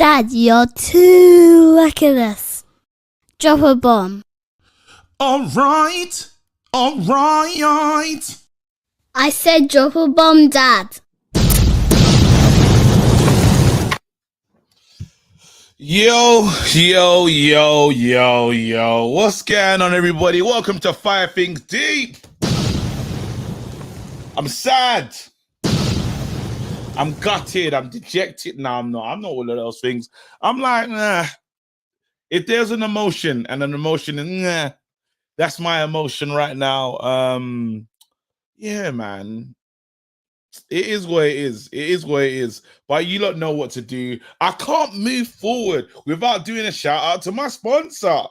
Dad, you're too reckless. Drop a bomb. All right. I said drop a bomb, Dad. Yo. What's going on, everybody? Welcome to Fire Things Deep. I'm sad. I'm gutted. I'm dejected. No, I'm not. I'm not all of those things. I'm like, nah. If there's an emotion and an emotion, nah, that's my emotion right now. Yeah, man. It is what it is. It is what it is. But you lot know what to do. I can't move forward without doing a shout out to my sponsor.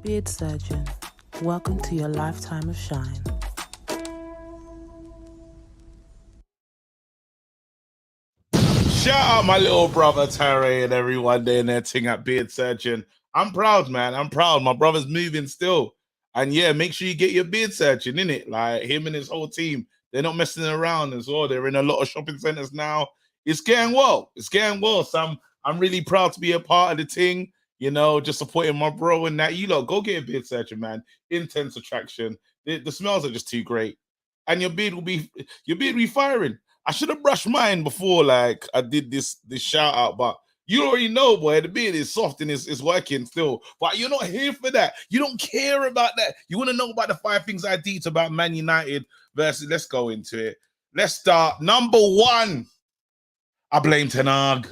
Beard surgeon, welcome to your lifetime of shine. Shout out my little brother Tare and everyone there in their thing at Beard Surgeon. I'm proud, man. I'm proud. My brother's moving still. And yeah, make sure you get your beard surgeon, innit? Like him and his whole team. They're not messing around as well. They're in a lot of shopping centers now. It's getting well. It's getting well. So I'm really proud to be a part of the thing. You know, just supporting my bro and that. You lot, go get a beard surgeon, man. Intense attraction. The smells are just too great. And your beard will be firing. I should have brushed mine before, like I did this shout out, but you already know, boy, the beard is soft and it's working still. But you're not here for that. You don't care about that. You want to know about the 5 things I did about Man United versus. Let's go into it. Let's start. Number 1, I blame Ten Hag.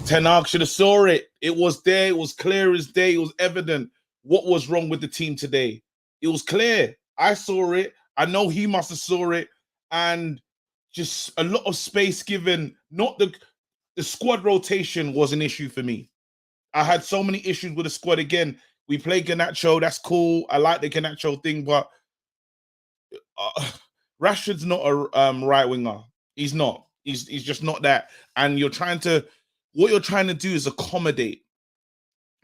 Ten Hag should have saw it. It was there. It was clear as day. It was evident what was wrong with the team today. It was clear. I saw it. I know he must have saw it. And just a lot of space given. Not the squad rotation was an issue for me. I had so many issues with the squad. Again, we played Garnacho. That's cool. I like the Garnacho thing, but Rashford's not a right winger. He's not. He's just not that. And what you're trying to do is accommodate.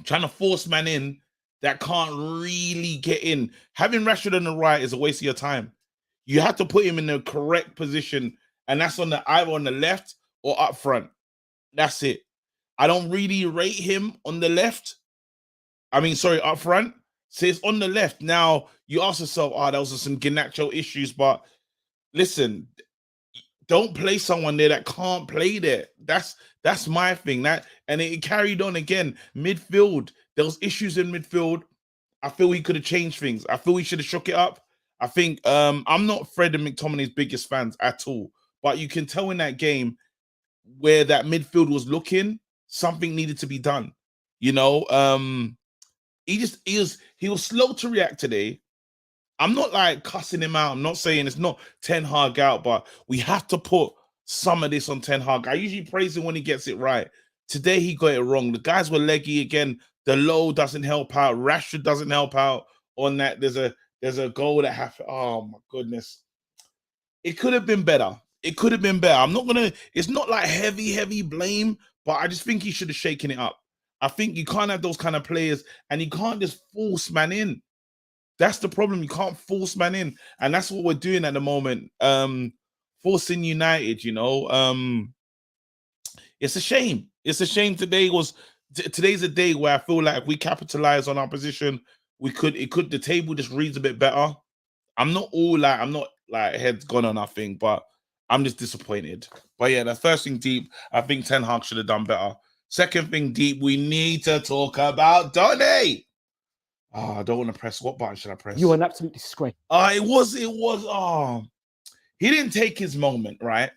Trying to force man in that can't really get in. Having Rashford on the right is a waste of your time. You have to put him in the correct position, and that's either on the left or up front. That's it. I don't really rate him on the left. Up front. So it's on the left. Now, you ask yourself, those are some Garnacho issues, but listen, don't play someone there that can't play there. That's my thing. And it carried on again. Midfield, there was issues in midfield. I feel he could have changed things. I feel he should have shook it up. I think I'm not Fred and McTominay's biggest fans at all, but you can tell in that game where that midfield was looking, something needed to be done. You know, he was slow to react today. I'm not like cussing him out. I'm not saying it's not Ten Hag out, but we have to put some of this on Ten Hag. I usually praise him when he gets it right. Today he got it wrong. The guys were leggy again. The low doesn't help out. Rashford doesn't help out on that. There's a goal that happened. Oh my goodness. It could have been better. It could have been better. It's not like heavy blame, but I just think he should have shaken it up. I think you can't have those kind of players and you can't just force man in. That's the problem. You can't force man in. And that's what we're doing at the moment. Forcing United, you know. It's a shame. It's a shame today's a day where I feel like if we capitalize on our position, the table just reads a bit better. I'm not like heads gone or nothing, but I'm just disappointed. But yeah, the first thing deep, I think Ten Hag should have done better. Second thing deep, we need to talk about Donny. I don't want to press. What button should I press? You are an absolute disgrace. It was. He didn't take his moment, right?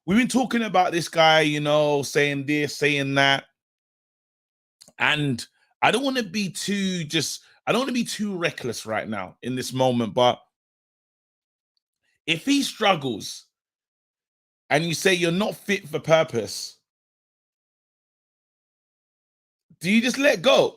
We've been talking about this guy, you know, saying this, saying that. And I don't want to be too reckless right now in this moment, but If he struggles and you say you're not fit for purpose, do you just let go?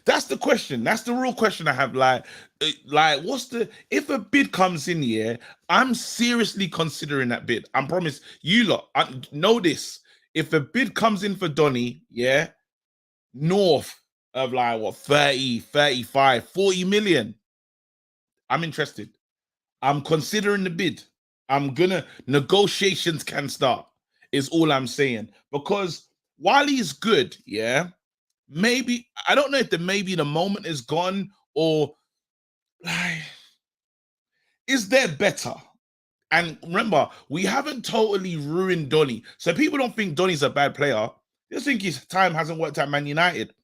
That's the question. That's the real question I have. Like, if a bid comes in here, I'm seriously considering that bid. I promise you lot, know this. If a bid comes in for Donny, yeah, north of like what, 30, 35, 40 million, I'm interested. I'm considering the bid. Negotiations can start, is all I'm saying. Because while he's good, yeah, maybe, I don't know if maybe the moment is gone, or like, is there better? And remember, we haven't totally ruined Donny. So people don't think Donny's a bad player. They just think his time hasn't worked at Man United.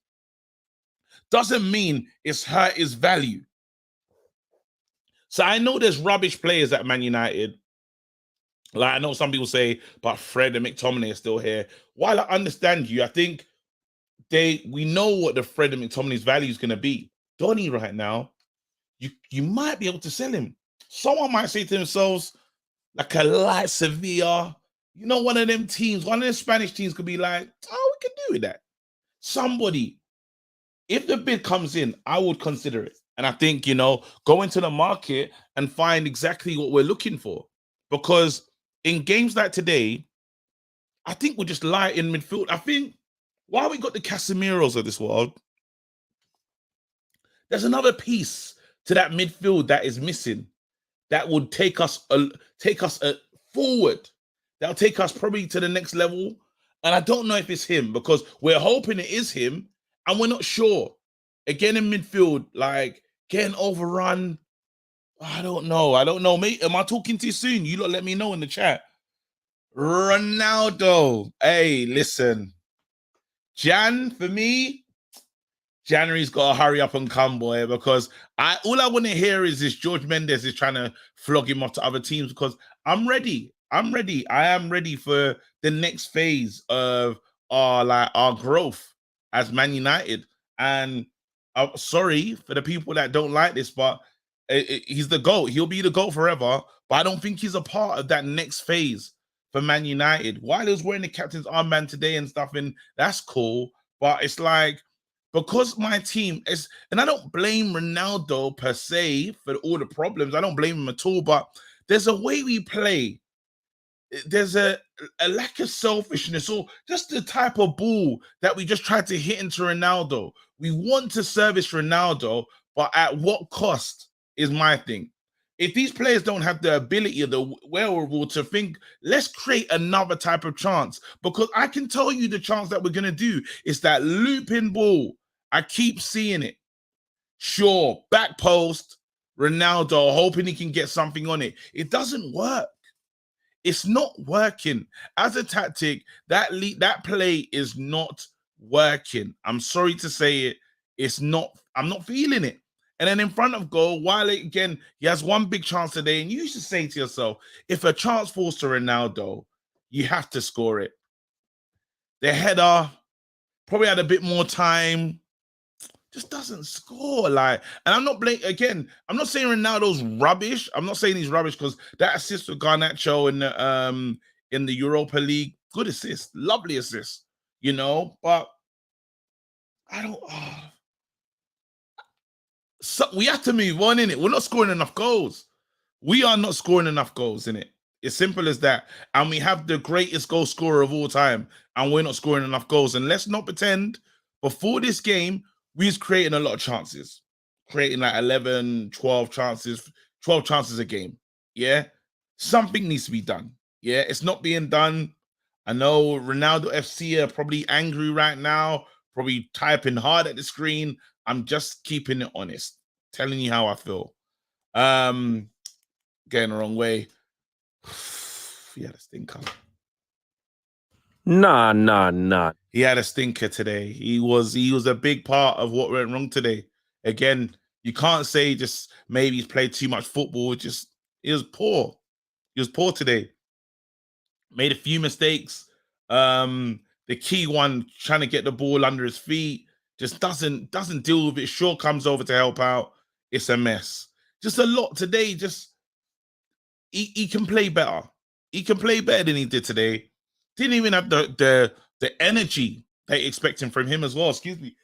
Doesn't mean it's hurt his value. So I know there's rubbish players at Man United. Like, I know some people say, but Fred and McTominay are still here. While I understand you, I think we know what the Fred and McTominay's value is going to be. Donny right now, you might be able to sell him. Someone might say to themselves, like a light Sevilla, you know, one of them teams, one of the Spanish teams could be like, oh, we can do with that. Somebody, if the bid comes in, I would consider it. And I think, you know, go into the market and find exactly what we're looking for. Because in games like today, I think we're just light in midfield. I think while we got the Casemiros of this world, there's another piece to that midfield that is missing that would take us forward. That'll take us probably to the next level. And I don't know if it's him, because we're hoping it is him and we're not sure. Again, in midfield, like getting overrun. I don't know, mate. Am I talking too soon? You lot let me know in the chat. Ronaldo. Hey, listen. Jan, for me, January's got to hurry up and come, boy, because all I want to hear is this George Mendes is trying to flog him off to other teams, because I'm ready. I am ready for the next phase of our growth as Man United. And sorry for the people that don't like this, but he's the GOAT. He'll be the GOAT forever, but I don't think he's a part of that next phase for Man United. While he was wearing the captain's armband today and stuff, and that's cool, but it's like, because my team is, and I don't blame Ronaldo per se for all the problems. I don't blame him at all, but there's a way we play. There's a lack of selfishness, or just the type of ball that we just tried to hit into Ronaldo. We want to service Ronaldo, but at what cost is my thing. If these players don't have the ability or the wherewithal to think, let's create another type of chance, because I can tell you the chance that we're going to do is that looping ball. I keep seeing it. Sure, back post, Ronaldo, hoping he can get something on it. It doesn't work. It's not working. As a tactic, that play is not working. I'm sorry to say it. It's not. I'm not feeling it. And then in front of goal, while again, he has one big chance today, and you should say to yourself, if a chance falls to Ronaldo, you have to score it. The header probably had a bit more time. Just doesn't score. Like, and I'm not again, I'm not saying Ronaldo's rubbish. I'm not saying he's rubbish, because that assist with Garnacho in the Europa League, good assist, lovely assist, you know, but I don't so we have to move on, in it. We're not scoring enough goals. We are not scoring enough goals, in it. It's simple as that. And we have the greatest goal scorer of all time, and we're not scoring enough goals. And let's not pretend before this game we was creating a lot of chances, creating like 11, 12 chances, 12 chances a game. Yeah. Something needs to be done. Yeah. It's not being done. I know Ronaldo FC are probably angry right now, probably typing hard at the screen. I'm just keeping it honest, telling you how I feel. Getting the wrong way. He had a stinker. Nah. He had a stinker today. He was a big part of what went wrong today. Again, you can't say just maybe he's played too much football. Just, he was poor. He was poor today. Made a few mistakes. The key one, trying to get the ball under his feet, just doesn't deal with it. Shaw comes over to help out. It's a mess. Just a lot today. Just, he can play better. He can play better than he did today. Didn't even have the energy they expecting from him as well. Excuse me.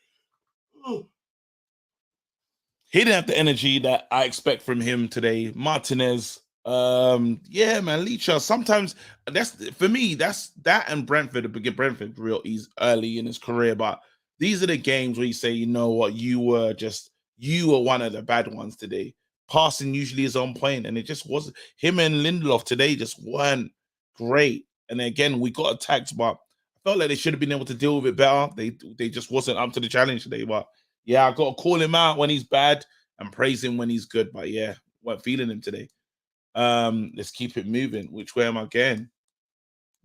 He didn't have the energy that I expect from him today. Martinez, yeah, man, Leacher. Sometimes that's for me. That's that and Brentford. Brentford real easy early in his career, but these are the games where you say, you know what, you were one of the bad ones today. Passing usually is on point, and it just wasn't. Him and Lindelof today just weren't great. And again, we got attacked, but I felt like they should have been able to deal with it better. They just wasn't up to the challenge today, but. Yeah, I got to call him out when he's bad and praise him when he's good. But yeah, wasn't feeling him today. Let's keep it moving. Which way am I going?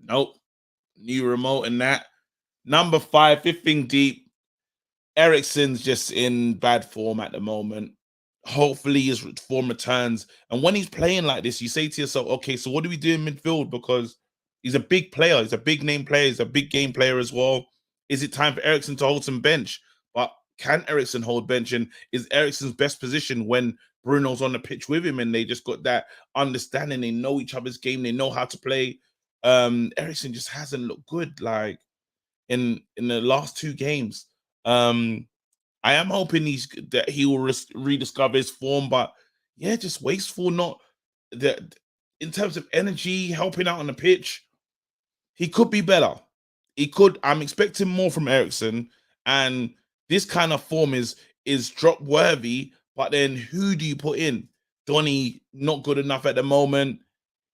Nope. New remote and that. Number 5, fifth thing deep. Eriksen's just in bad form at the moment. Hopefully his form returns. And when he's playing like this, you say to yourself, okay, so what do we do in midfield? Because he's a big player. He's a big name player. He's a big game player as well. Is it time for Eriksen to hold some bench? But can Eriksen hold bench? And is Eriksen's best position when Bruno's on the pitch with him and they just got that understanding? They know each other's game. They know how to play. Eriksen just hasn't looked good like in the last 2 games. I am hoping that he will rediscover his form, but yeah, just wasteful. Not that in terms of energy, helping out on the pitch, he could be better. He could. I'm expecting more from Eriksen, and this kind of form is drop worthy. But then, who do you put in? Donny not good enough at the moment.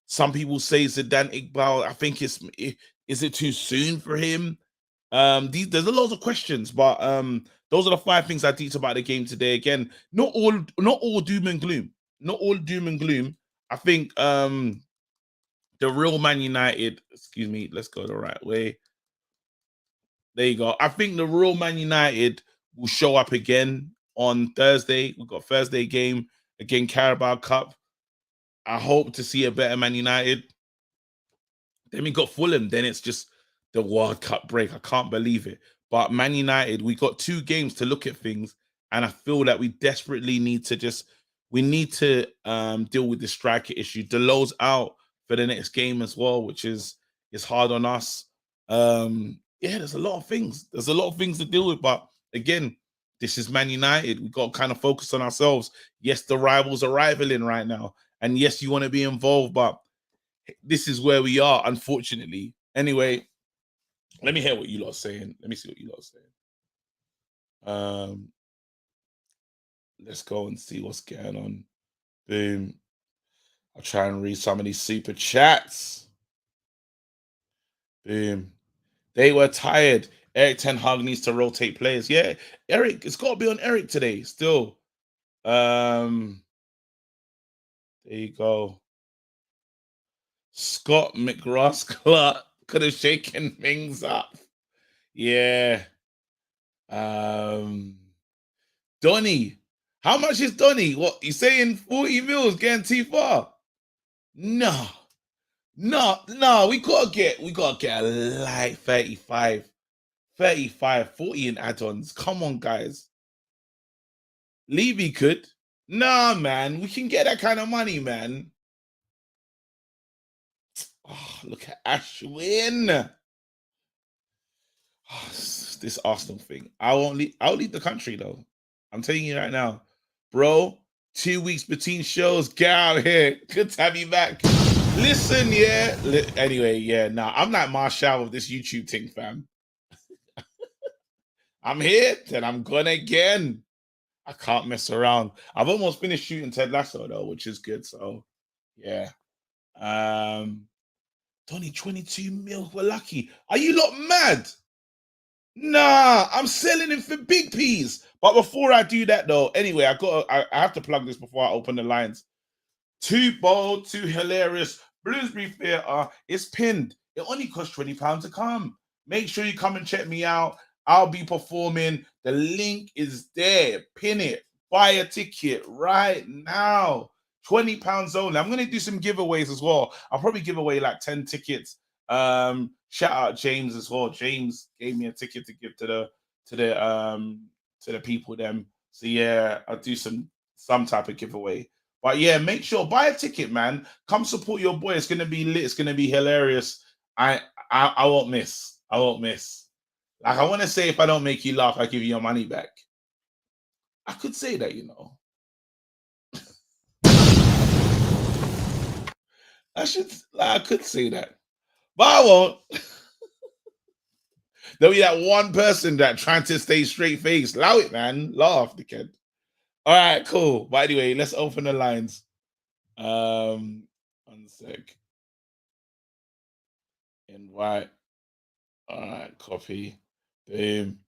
Some people say Zidane Iqbal. I think is it too soon for him? There's a lot of questions, but those are the 5 things I teach about the game today. Again, not all doom and gloom. Not all doom and gloom. I think the real Man United, excuse me, let's go the right way. There you go. I think the real Man United will show up again on Thursday. We've got Thursday game again, Carabao Cup. I hope to see a better Man United. Then we got Fulham. Then it's just the World Cup break. I can't believe it. But Man United, we got 2 games to look at things, and I feel that we desperately need to deal with the striker issue. Delo's out for the next game as well, which is hard on us. Yeah, there's a lot of things. There's a lot of things to deal with, but again, this is Man United. We got to kind of focus on ourselves. Yes, the rivals are rivaling right now, and yes, you want to be involved, but this is where we are, unfortunately. Anyway, let me hear what you lot are saying. Let me see what you lot are saying. Let's go and see what's going on. Boom. I'll try and read some of these super chats. Boom. They were tired. Ten Hag needs to rotate players. Yeah, Eric, it's got to be on Eric today still. There you go. Scott McRoss Clark could have shaken things up. Yeah. Donny. How much is Donny? What, you saying 40 mils getting too far? No. We gotta get a light 35, 40 in add-ons. Come on, guys. Levy could. Nah, man, we can get that kind of money, man. Oh, look at Ashwin. Oh, this Arsenal thing. I'll leave the country though. I'm telling you right now, bro. 2 weeks between shows. Get out here. Good to have you back. Listen, yeah. Anyway, yeah. Nah, I'm not Marshall of this YouTube thing, fam. I'm here, then I'm gone again. I can't mess around. I've almost finished shooting Ted Lasso though, which is good. So, yeah. Donny 22 mil. We're lucky. Are you lot mad? Nah, I'm selling him for big peas. But before I do that, though, anyway, I have to plug this before I open the lines. Too bold, too hilarious. Bloomsbury Theatre is pinned. It only costs £20 to come. Make sure you come and check me out. I'll be performing. The link is there. Pin it. Buy a ticket right now. £20 only. I'm going to do some giveaways as well. I'll probably give away like 10 tickets. Shout out James as well. James gave me a ticket to give to the people them. So yeah, I'll do some type of giveaway. But yeah, make sure buy a ticket, man. Come support your boy. It's gonna be lit. It's gonna be hilarious. I won't miss. I won't miss. Like I want to say, if I don't make you laugh, I give you your money back. I could say that, you know. I could say that, but I won't. There'll be that one person that trying to stay straight face. Allow it, man. Laugh, dickhead. All right, cool. But anyway, let's open the lines. 1 sec. Invite. All right, copy. Boom.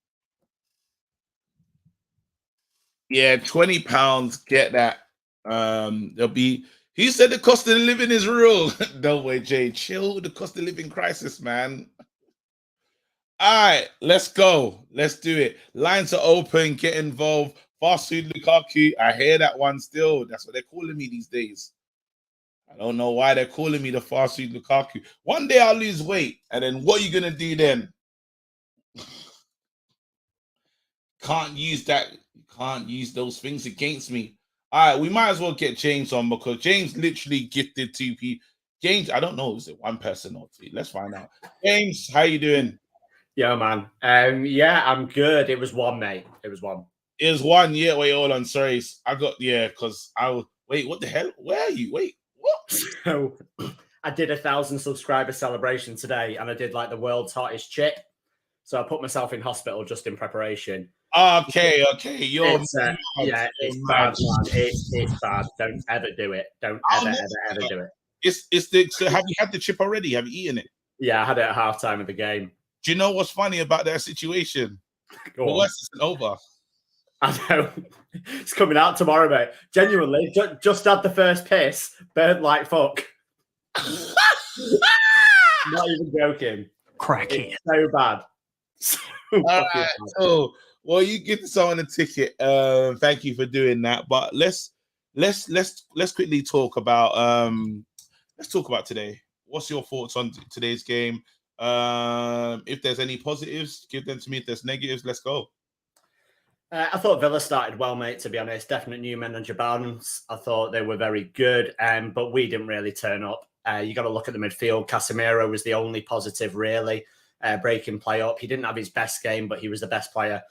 Yeah, £20. Get that. There'll be. He said the cost of living is real. Don't wait, Jay. Chill with the cost of living crisis, man. All right, let's go. Let's do it. Lines are open. Get involved. Fast food Lukaku. I hear that one still. That's what they're calling me these days. I don't know why they're calling me the fast food Lukaku. One day I'll lose weight, and then what are you gonna do then? Can't use that. You can't use those things against me. All right, we might as well get James on because James literally gifted 2 people. James, I don't know, is it one person or 2? Let's find out. James, how you doing? Yeah, man. Yeah, I'm good. It was 1, mate. It was 1. It was 1. Yeah, wait, hold on. Sorry, I got because I was. Wait, what the hell? Where are you? Wait, what? So I did 1,000 subscriber celebration today, and I did like the world's hottest chick. So I put myself in hospital just in preparation. Okay. You're it's bad, man. It's bad. Don't ever do it. Don't ever do it. It's the. So have you had the chip already? Have you eaten it? Yeah, I had it at halftime of the game. Do you know what's funny about that situation? The worst isn't over. I know. It's coming out tomorrow, mate. Genuinely, just had the first piss, burnt like fuck. Not even joking. Cracking. It's so bad. So all right. So, well, you get someone a ticket. Thank you for doing that. But let's quickly talk about today. What's your thoughts on today's game? If there's any positives, give them to me. If there's negatives, let's go. I thought Villa started well, mate, to be honest. Definite new manager balance. I thought they were very good, but we didn't really turn up. You got to look at the midfield. Casemiro was the only positive, really, breaking play up. He didn't have his best game, but he was the best player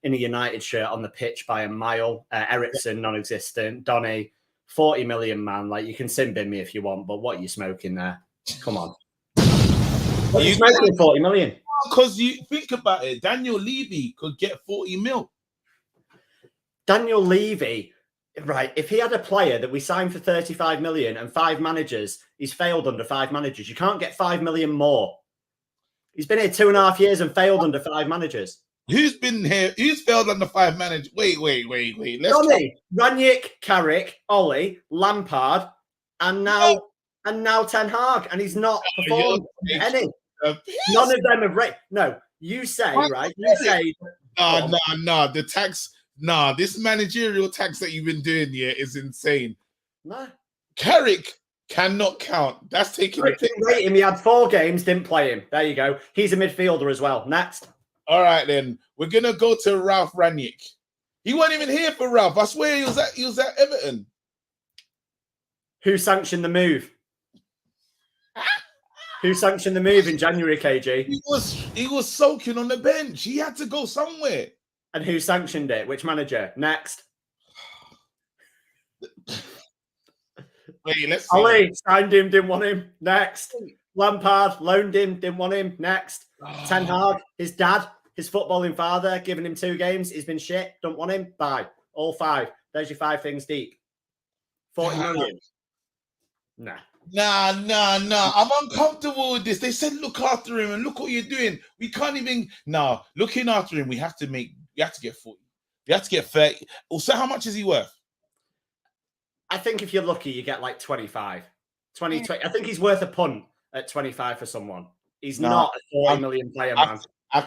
in a United shirt on the pitch by a mile. Eriksen, non-existent. Donny, 40 million, man. Like, you can sin bin me if you want, but what are you smoking there? Come on. What are you smoking 40 million? Because you think about it, Daniel Levy could get 40 mil. Daniel Levy, right, if he had a player that we signed for 35 million and 5 managers, he's failed under 5 managers. You can't get 5 million more. He's been here 2.5 years and failed under 5 managers. Who's been here? Who's failed under 5 managers? Wait. Donny, Ranić, Carrick, Ollie, Lampard, and now Ten Hag, and he's not performed any. None of them have rate. No, you say, right? You say no. The tax. Nah, this managerial tax that you've been doing here is insane. No. Carrick cannot count. That's taking Rate him. He had 4 games, didn't play him. There you go. He's a midfielder as well. Next. All right, then. We're going to go to Ralph Ranić. He wasn't even here for Ralph. I swear he was at Everton. Who sanctioned the move? Who sanctioned the move in January, KG? He was soaking on the bench. He had to go somewhere. And who sanctioned it? Which manager? Next. Wait, let's see. Ollie signed him, didn't want him. Next. Lampard loaned him, didn't want him. Next. Ten Hag, his dad, his footballing father, giving him 2 games. He's been shit. Don't want him. Bye. All 5. There's your 5 things deep. 40 million. Nah. Nah. I'm uncomfortable with this. They said look after him, and look what you're doing. We can't even. Nah, looking after him, we have to get 40. We have to get 30. Also, how much is he worth? I think if you're lucky, you get like 25. 20. I think he's worth a punt at 25 for someone. He's not a 40 million player, man.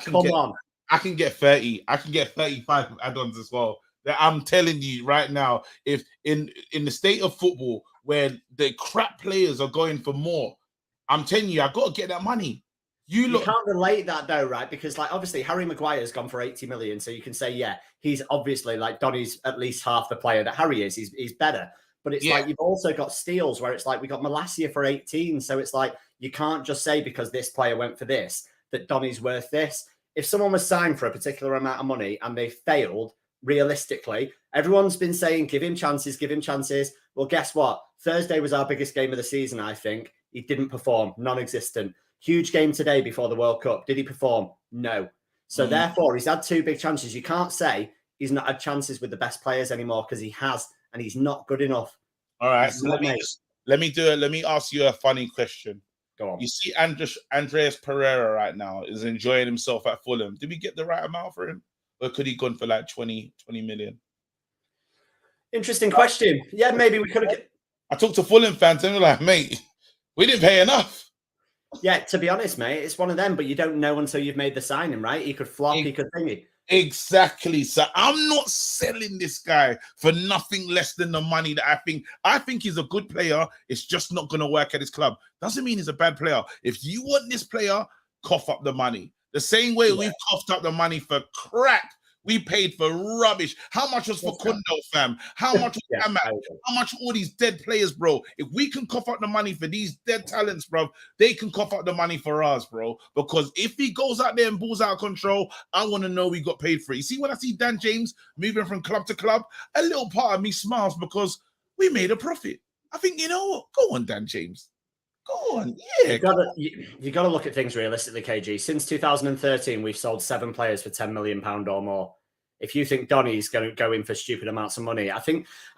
Come on. I can get 30. I can get 35 add-ons as well. I'm telling you right now, if in the state of football where the crap players are going for more, I'm telling you, I got to get that money. You can't relate that though, right? Because like obviously Harry Maguire's gone for 80 million, so you can say, yeah, he's obviously like Donny's at least half the player that Harry is. He's better. But it's like you've also got steals where it's like we got Malacia for 18. So it's like you can't just say because this player went for this that Donny's worth this. If someone was signed for a particular amount of money and they failed, realistically, everyone's been saying give him chances, give him chances. Well, guess what? Thursday was our biggest game of the season, I think. He didn't perform, non-existent. Huge game today before the World Cup. Did he perform? No. So therefore, he's had 2 big chances. You can't say he's not had chances with the best players anymore because he has, and he's not good enough. All right. So let me ask you a funny question. Go on. You see Andreas Pereira right now is enjoying himself at Fulham. Did we get the right amount for him? Or could he gone for like 20 million? Interesting question. Yeah, maybe we could have. I talked to Fulham fans and they're like, mate, we didn't pay enough. Yeah, to be honest, mate, it's one of them, but you don't know until you've made the signing, right? He could flop, he could thingy. Exactly. So I'm not selling this guy for nothing less than the money that I think he's a good player. It's just not going to work at his club. Doesn't mean he's a bad player. If you want this player, cough up the money. The same way we've coughed up the money for crap. We paid for rubbish. How much was for Kundo, fam? How much was Amat? How much all these dead players, bro? If we can cough up the money for these dead talents, bro, they can cough up the money for us, bro. Because if he goes out there and balls out of control, I want to know we got paid for it. You see, when I see Dan James moving from club to club, a little part of me smiles because we made a profit. I think, you know what? Go on, Dan James. Go on, yeah. You got to look at things realistically, KG. Since 2013, we've sold 7 players for £10 million or more. If you think Donny's going to go in for stupid amounts of money, I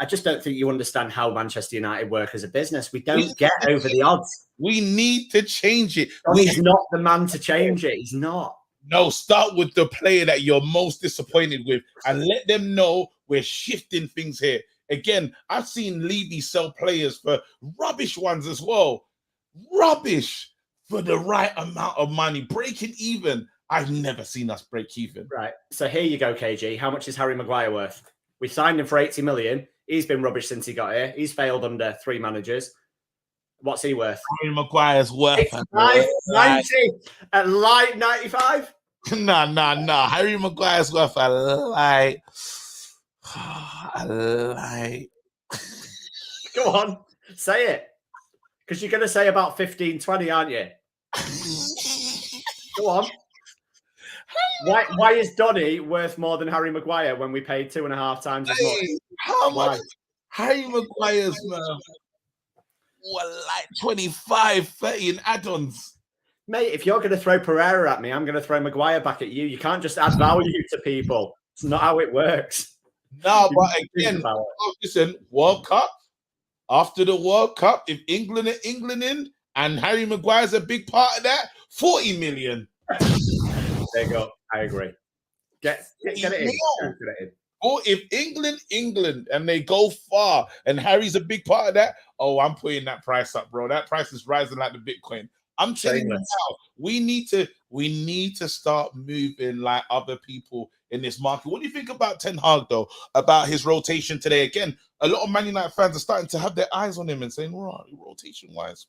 just don't think you understand how Manchester United work as a business. We don't get over the odds. We need to change it. Donny's not the man to change it. He's not. No, start with the player that you're most disappointed with and let them know we're shifting things here. Again, I've seen Levy sell players for rubbish ones as well. Rubbish for the right amount of money. Breaking even. I've never seen us break even. Right. So here you go, KG. How much is Harry Maguire worth? We signed him for 80 million. He's been rubbish since he got here. He's failed under 3 managers. What's he worth? Harry Maguire's worth 90 at light 95. Nah. Harry Maguire's worth a light. Go on, say it. Because you're going to say about 15, 20, aren't you? Go on. Why is Donny worth more than Harry Maguire when we paid 2.5 times as much? How much? Harry Maguire's like 25, 30 in add-ons. Mate, if you're going to throw Pereira at me, I'm going to throw Maguire back at you. You can't just add value to people. It's not how it works. No, but again, listen, World Cup. After the World Cup, if England are Englanding and Harry Maguire's a big part of that, 40 million. There you go. I agree. Get it in. Or if England, and they go far and Harry's a big part of that, oh, I'm putting that price up, bro. That price is rising like the Bitcoin. I'm telling you now, we need to start moving like other people in this market. What do you think about Ten Hag, though, about his rotation today? Again, a lot of Man United fans are starting to have their eyes on him and saying, right, rotation-wise.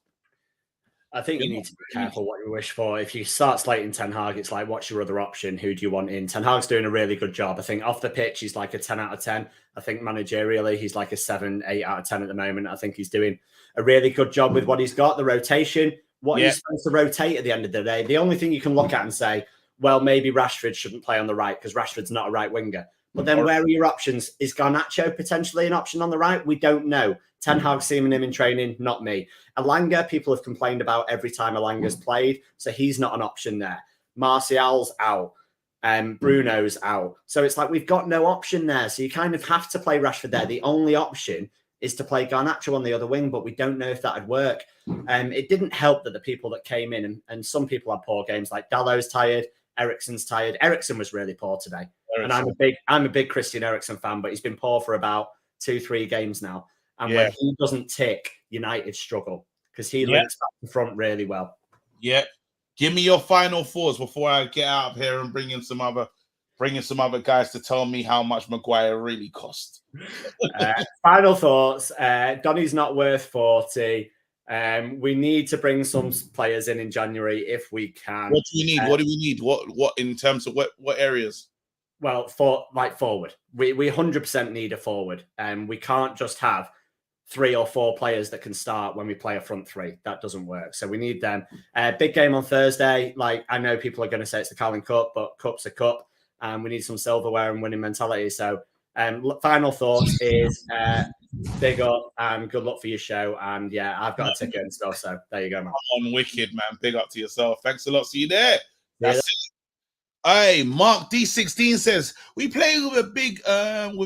I think you need to be careful what you wish for. If you start slating Ten Hag, it's like, what's your other option? Who do you want in? Ten Hag's doing a really good job. I think off the pitch, he's like a 10 out of 10. I think managerially, he's like a 7, 8 out of 10 at the moment. I think he's doing a really good job with what he's got, the rotation. What he's supposed to rotate at the end of the day. The only thing you can look at and say, well, maybe Rashford shouldn't play on the right because Rashford's not a right winger. But then where are your options? Is Garnacho potentially an option on the right? We don't know. Ten Hag seeing him in training, not me. Elanga, people have complained about every time Elanga's played, so he's not an option there. Martial's out. Bruno's out. So it's like we've got no option there. So you kind of have to play Rashford there. The only option is to play Garnacho on the other wing, but we don't know if that would work. It didn't help that the people that came in, and some people had poor games, like Dalot's tired, Eriksen's tired. Eriksen was really poor today. And I'm a big Christian Eriksen fan, but he's been poor for about 2-3 games now. And when he doesn't tick, United struggle because he links back in front really well. Yeah. Give me your final thoughts before I get out of here and bring in some other guys to tell me how much Maguire really cost. Final thoughts. Donny's not worth 40. We need to bring some players in January if we can. What do you need? What do we need? What in terms of what areas? Well, forward. We 100% need a forward. We can't just have 3 or 4 players that can start when we play a front 3. That doesn't work. So we need them. Big game on Thursday. Like, I know people are going to say it's the Carling Cup, but cup's a cup, and we need some silverware and winning mentality. So final thoughts is big up and good luck for your show. And yeah, I've got a ticket and stuff. So there you go, man. Come on, wicked, man. Big up to yourself. Thanks a lot. See you there. That's it. Hey, Mark D16 says we play with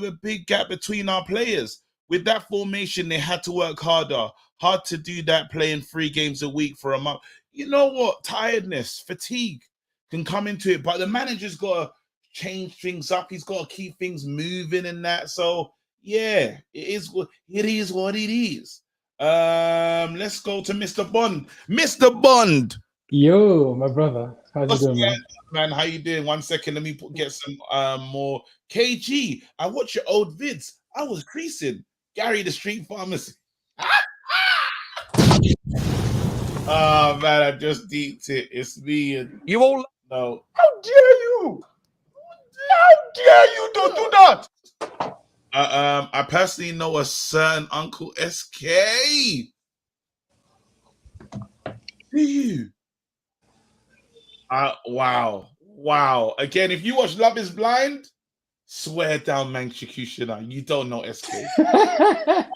a big gap between our players. With that formation, they had to work harder. Hard to do that playing 3 games a week for a month. You know what? Tiredness, fatigue can come into it, but the manager's got to change things up. He's got to keep things moving and that. So yeah, it is what it is. Let's go to Mr. Bond. Mr. Bond. Yo, my brother. How's you doing, man? How you doing? 1 second. Let me get some more. KG, I watch your old vids. I was creasing. Gary, the street pharmacy. Oh man, I just deeped it. It's me and you all. No. How dare you? How dare you? Don't do that. I personally know a certain Uncle SK. Do you? Wow. Again, if you watch Love is Blind, swear down, man, executioner. You don't know SK.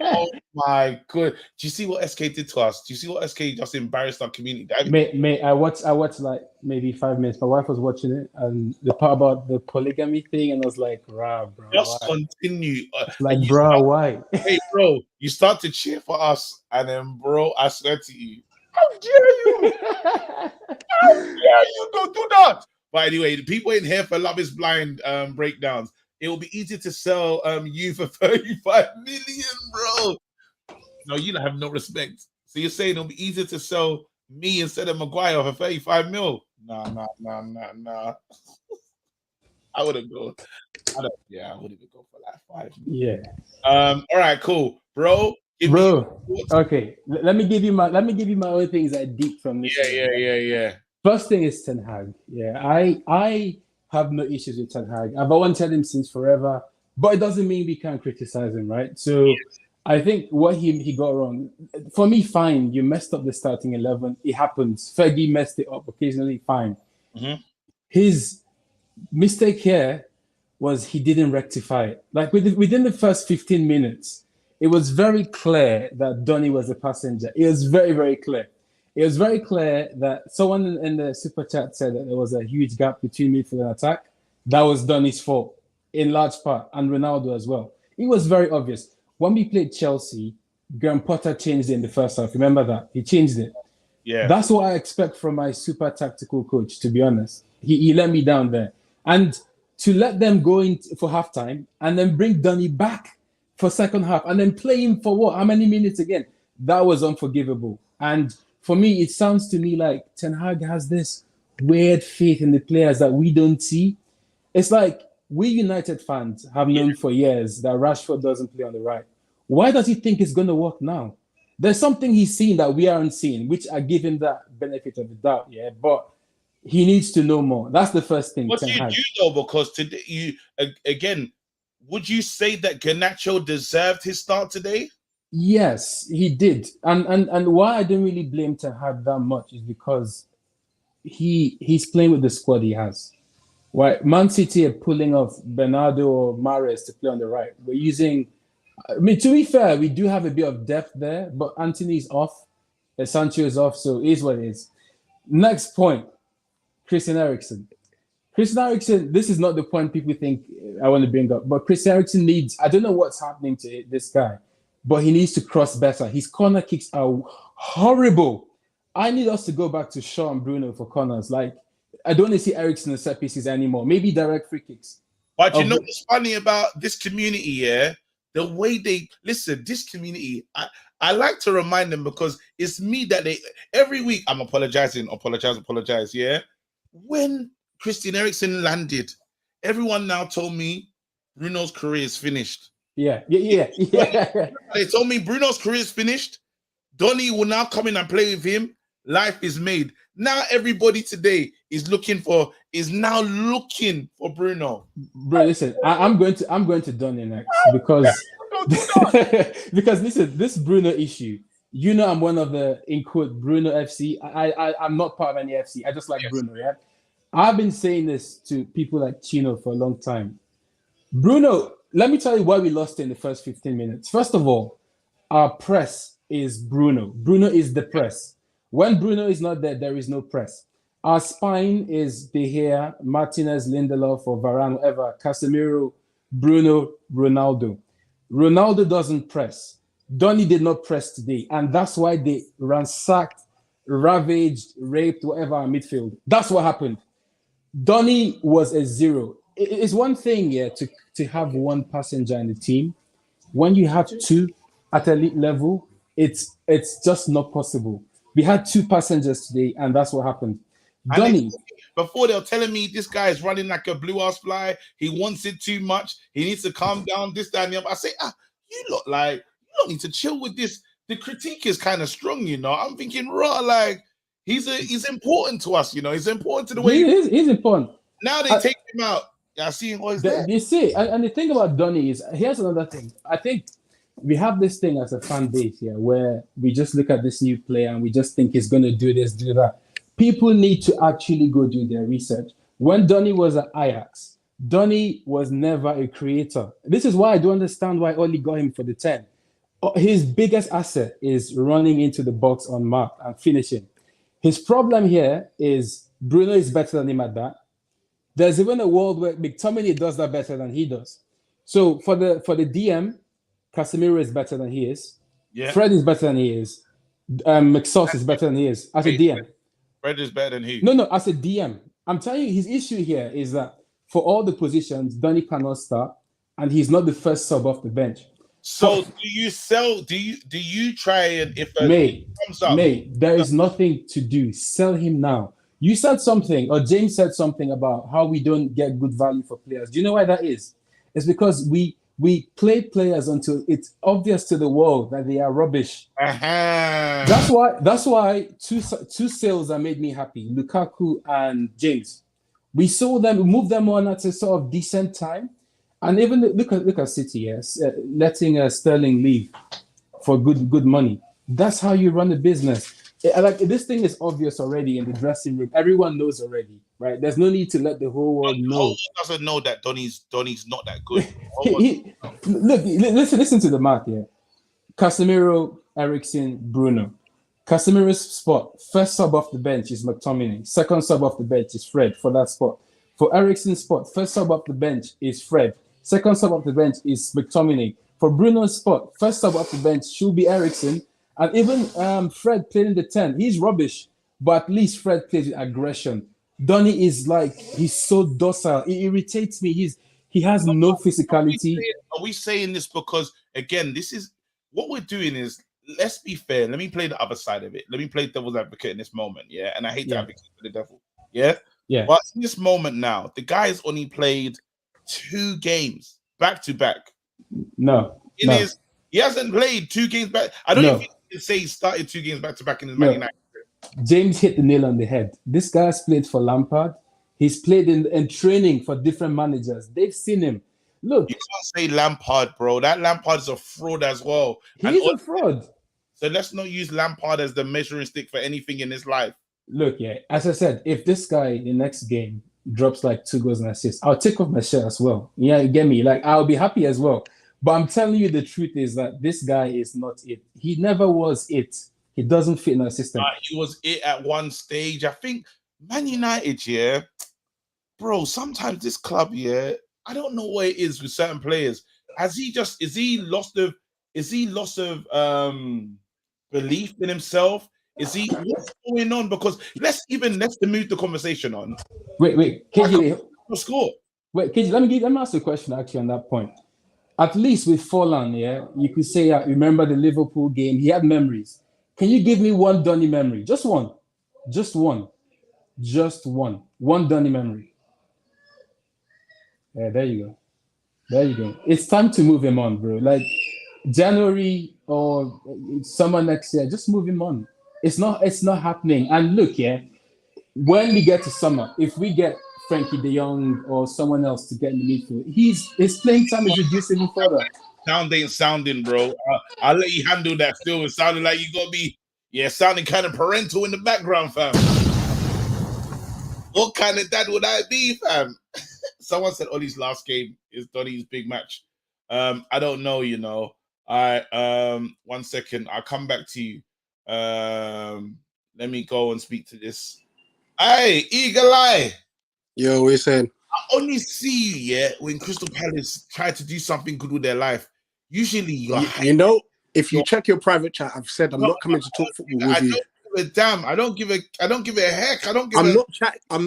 Oh my god. Do you see what SK did to us? Do you see what SK just embarrassed our community? Mate, I watched like maybe 5 minutes. My wife was watching it, and the part about the polygamy thing, and I was like, bro. Just why? Continue. Like, bro, why? Hey, bro, you start to cheer for us, and then, bro, I swear to you, how dare you? How dare you? Don't do that. But anyway, the people in here for Love is Blind breakdowns. It will be easy to sell you for 35 million, bro. No, you don't have no respect. So you're saying it'll be easier to sell me instead of Maguire for 35 mil? Nah. I wouldn't go. I wouldn't even go for like 5 Yeah. All right, cool, bro. Okay. Let me give you my own things I deep from this. Yeah. First thing is Ten Hag. Yeah, I have no issues with Ten Hag. I've wanted him since forever, but it doesn't mean we can't criticize him, right? So I think what he got wrong, for me, fine. You messed up the starting 11. It happens. Fergie messed it up occasionally. Fine. Mm-hmm. His mistake here was he didn't rectify it. Like within the first 15 minutes, it was very clear that Donny was a passenger. It was very, very clear. It was very clear that someone in the super chat said that there was a huge gap between midfield and attack. That was Donny's fault in large part, and Ronaldo as well. It was very obvious. When we played Chelsea, Graham Potter changed it in the first half. Remember that? He changed it. Yeah. That's what I expect from my super tactical coach, to be honest. He let me down there. And to let them go in for halftime and then bring Donny back for second half and then play him for what? How many minutes again? That was unforgivable. And for me, it sounds to me like Ten Hag has this weird faith in the players that we don't see. It's like we United fans have known for years that Rashford doesn't play on the right. Why does he think it's going to work now? There's something he's seen that we aren't seeing, which I give him that benefit of the doubt, yeah. But he needs to know more. That's the first thing. What do you do though? Because today, would you say that Garnacho deserved his start today? Yes, he did. And why I don't really blame Ten Hag that much is because he's playing with the squad he has. Why Man City are pulling off Bernardo or Mahrez to play on the right. We're using, I mean, to be fair, we do have a bit of depth there, but Anthony's off, Sancho is off, so it is what it is. Next point, Christian Eriksen. Christian Eriksen, this is not the point people think I want to bring up, but Christian Eriksen needs, I don't know what's happening to this guy, but he needs to cross better. His corner kicks are horrible. I need us to go back to Shaw and Bruno for corners. Like, I don't want to see Eriksen in set pieces anymore. Maybe direct free kicks. But you know what's funny about this community, yeah? The way they listen, this community, I like to remind them because it's me that they every week I'm apologize, yeah. When Christian Eriksen landed, everyone now told me Bruno's career is finished. Yeah. They told me Bruno's career is finished. Donny will now come in and play with him. Life is made. Now everybody today is now looking for Bruno. Bro, listen, I'm going to Donny next because Because listen, this Bruno issue, you know, I'm one of the in quote Bruno FC. I'm not part of any FC. I just like Yes. Bruno. Yeah, I've been saying this to people like Chino for a long time. Bruno, let me tell you why we lost in the first 15 minutes. First of all, our press is Bruno. Bruno is the press. When Bruno is not there, there is no press. Our spine is De Gea, Martinez, Lindelof, or Varane, whatever, Casemiro, Bruno, Ronaldo. Ronaldo doesn't press. Donny did not press today, and that's why they ransacked, ravaged, raped, whatever our midfield. That's what happened. Donny was a zero. It's one thing, yeah, to have one passenger in the team. When you have two at elite level, it's just not possible. We had two passengers today, and that's what happened. Donny. Before they were telling me this guy is running like a blue ass fly. He wants it too much. He needs to calm down. This, that, and the other. I say, you look like you don't need to chill with this. The critique is kind of strong, you know. I'm thinking, raw, like he's important to us, you know. He's important to the way he's important. Now they take him out. I see him always there. You see, and the thing about Donny is here's another thing. I think we have this thing as a fan base here where we just look at this new player and we just think he's going to do this, do that. People need to actually go do their research. When Donny was at Ajax, Donny was never a creator. This is why I don't understand why Oli got him for the 10. His biggest asset is running into the box on mark and finishing. His problem here is Bruno is better than him at that. There's even a world where McTominay does that better than he does. So for the DM, Casemiro is better than he is. Yeah. Fred is better than he is. McSauce is better than he is as a DM. Fred is better than he. No, as a DM. I'm telling you, his issue here is that for all the positions, Donny cannot start, and he's not the first sub off the bench. So do you sell? Do you try and if comes up, there is nothing to do. Sell him now. You said something, or James said something about how we don't get good value for players. Do you know why that is? It's because we play players until it's obvious to the world that they are rubbish. That's why two sales that made me happy: Lukaku and James. We sold them, we moved them on at a sort of decent time, and even look at City, yes, letting Sterling leave for good money. That's how you run a business. Like this thing is obvious already in the dressing room. Everyone knows already, right? There's no need to let the whole world know. No one doesn't know that Donny's not that good. Look, listen to the math here. Casemiro, Eriksen, Bruno. Casemiro's spot, first sub off the bench is McTominay. Second sub off the bench is Fred for that spot. For Eriksen's spot, first sub off the bench is Fred. Second sub off the bench is McTominay. For Bruno's spot, first sub off the bench should be Eriksen. And even Fred played in the 10. He's rubbish, but at least Fred plays with aggression. Donny is like, he's so docile. It irritates me. He has no physicality. Are we saying this because, again, this is what we're doing is, let's be fair. Let me play the other side of it. Let me play devil's advocate in this moment, yeah? And I hate to advocate for the devil, yeah? Yeah. But in this moment now, the guy's only played 2 games back-to-back. He hasn't played 2 games back. I don't even say he started 2 games back-to-back in his Man United. James hit the nail on the head. This guy's played for Lampard. He's played in training for different managers. They've seen him. Look. You can't say Lampard, bro. That Lampard's a fraud as well. He's a fraud. So let's not use Lampard as the measuring stick for anything in his life. Look, as I said, if this guy in the next game drops like 2 goals and assists, I'll take off my shirt as well. Yeah, you get me? Like, I'll be happy as well. But I'm telling you the truth is that this guy is not it. He never was it. He doesn't fit in our system. He was it at one stage. I think Man United, bro, sometimes this club, I don't know what it is with certain players. Is he lost of belief in himself? What's going on? Because let's move the conversation on. Wait, KJ, score. Wait, KJ, let me ask you a question actually on that point. At least with Forlan, you could say, remember the Liverpool game, he had memories. Can you give me one Donny memory? Just one. One Donny memory. Yeah, there you go. It's time to move him on, bro. Like January or summer next year, just move him on. It's not happening. And look, when we get to summer, if we get Frankie de Jong or someone else to get in the midfield, his playing time is reduced even further. Sound ain't sounding, bro. I'll let you handle that still. It sounded like you got me, sounding kind of parental in the background, fam. What kind of dad would I be, fam? Someone said Ollie's last game is Donny's big match. I don't know, All right, 1 second. I'll come back to you. Let me go and speak to this. Hey, Eagle Eye. Yo, what you saying? I only see you, when Crystal Palace try to do something good with their life. Usually You know, if you check your private chat, I've said I'm not coming to talk football with you. Don't give a damn. I don't give a heck. I'm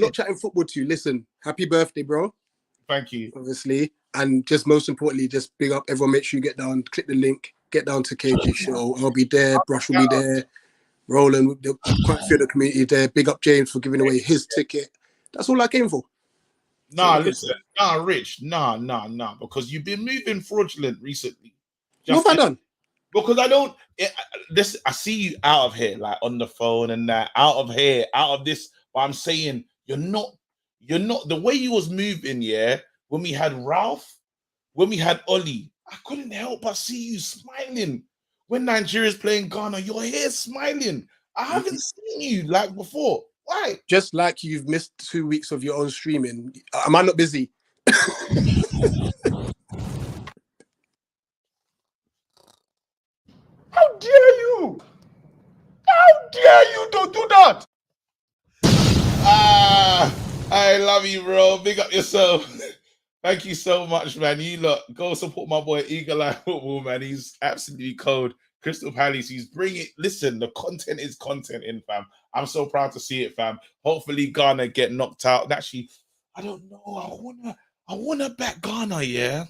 not chatting football to you. Listen, happy birthday, bro. Thank you. Obviously. And just most importantly, just big up everyone. Make sure you get down, click the link, get down to KG Show. I'll be there. Brush will be there. Roland, quite a few of the community there. Big up James for giving away his ticket. That's all I came for. Nah, listen. Nah, Rich. Nah. Because you've been moving fraudulent recently. What have I done? Because I see you out of here, like on the phone and that, out of here, out of this. But I'm saying you're not the way you was moving, when we had Ralph, when we had Ollie, I couldn't help but see you smiling. When Nigeria's playing Ghana, you're here smiling. I haven't seen you like before. Why? Just like you've missed 2 weeks of your own streaming. Am I not busy? How dare you? How dare you don't do that? I love you, bro. Big up yourself. Thank you so much, man. You lot, go support my boy Eagle Eye Football, man. He's absolutely cold. Crystal Palace, he's bringing. Listen, the content is content in, fam. I'm so proud to see it, fam. Hopefully, Ghana get knocked out. And actually, I don't know. I wanna back Ghana,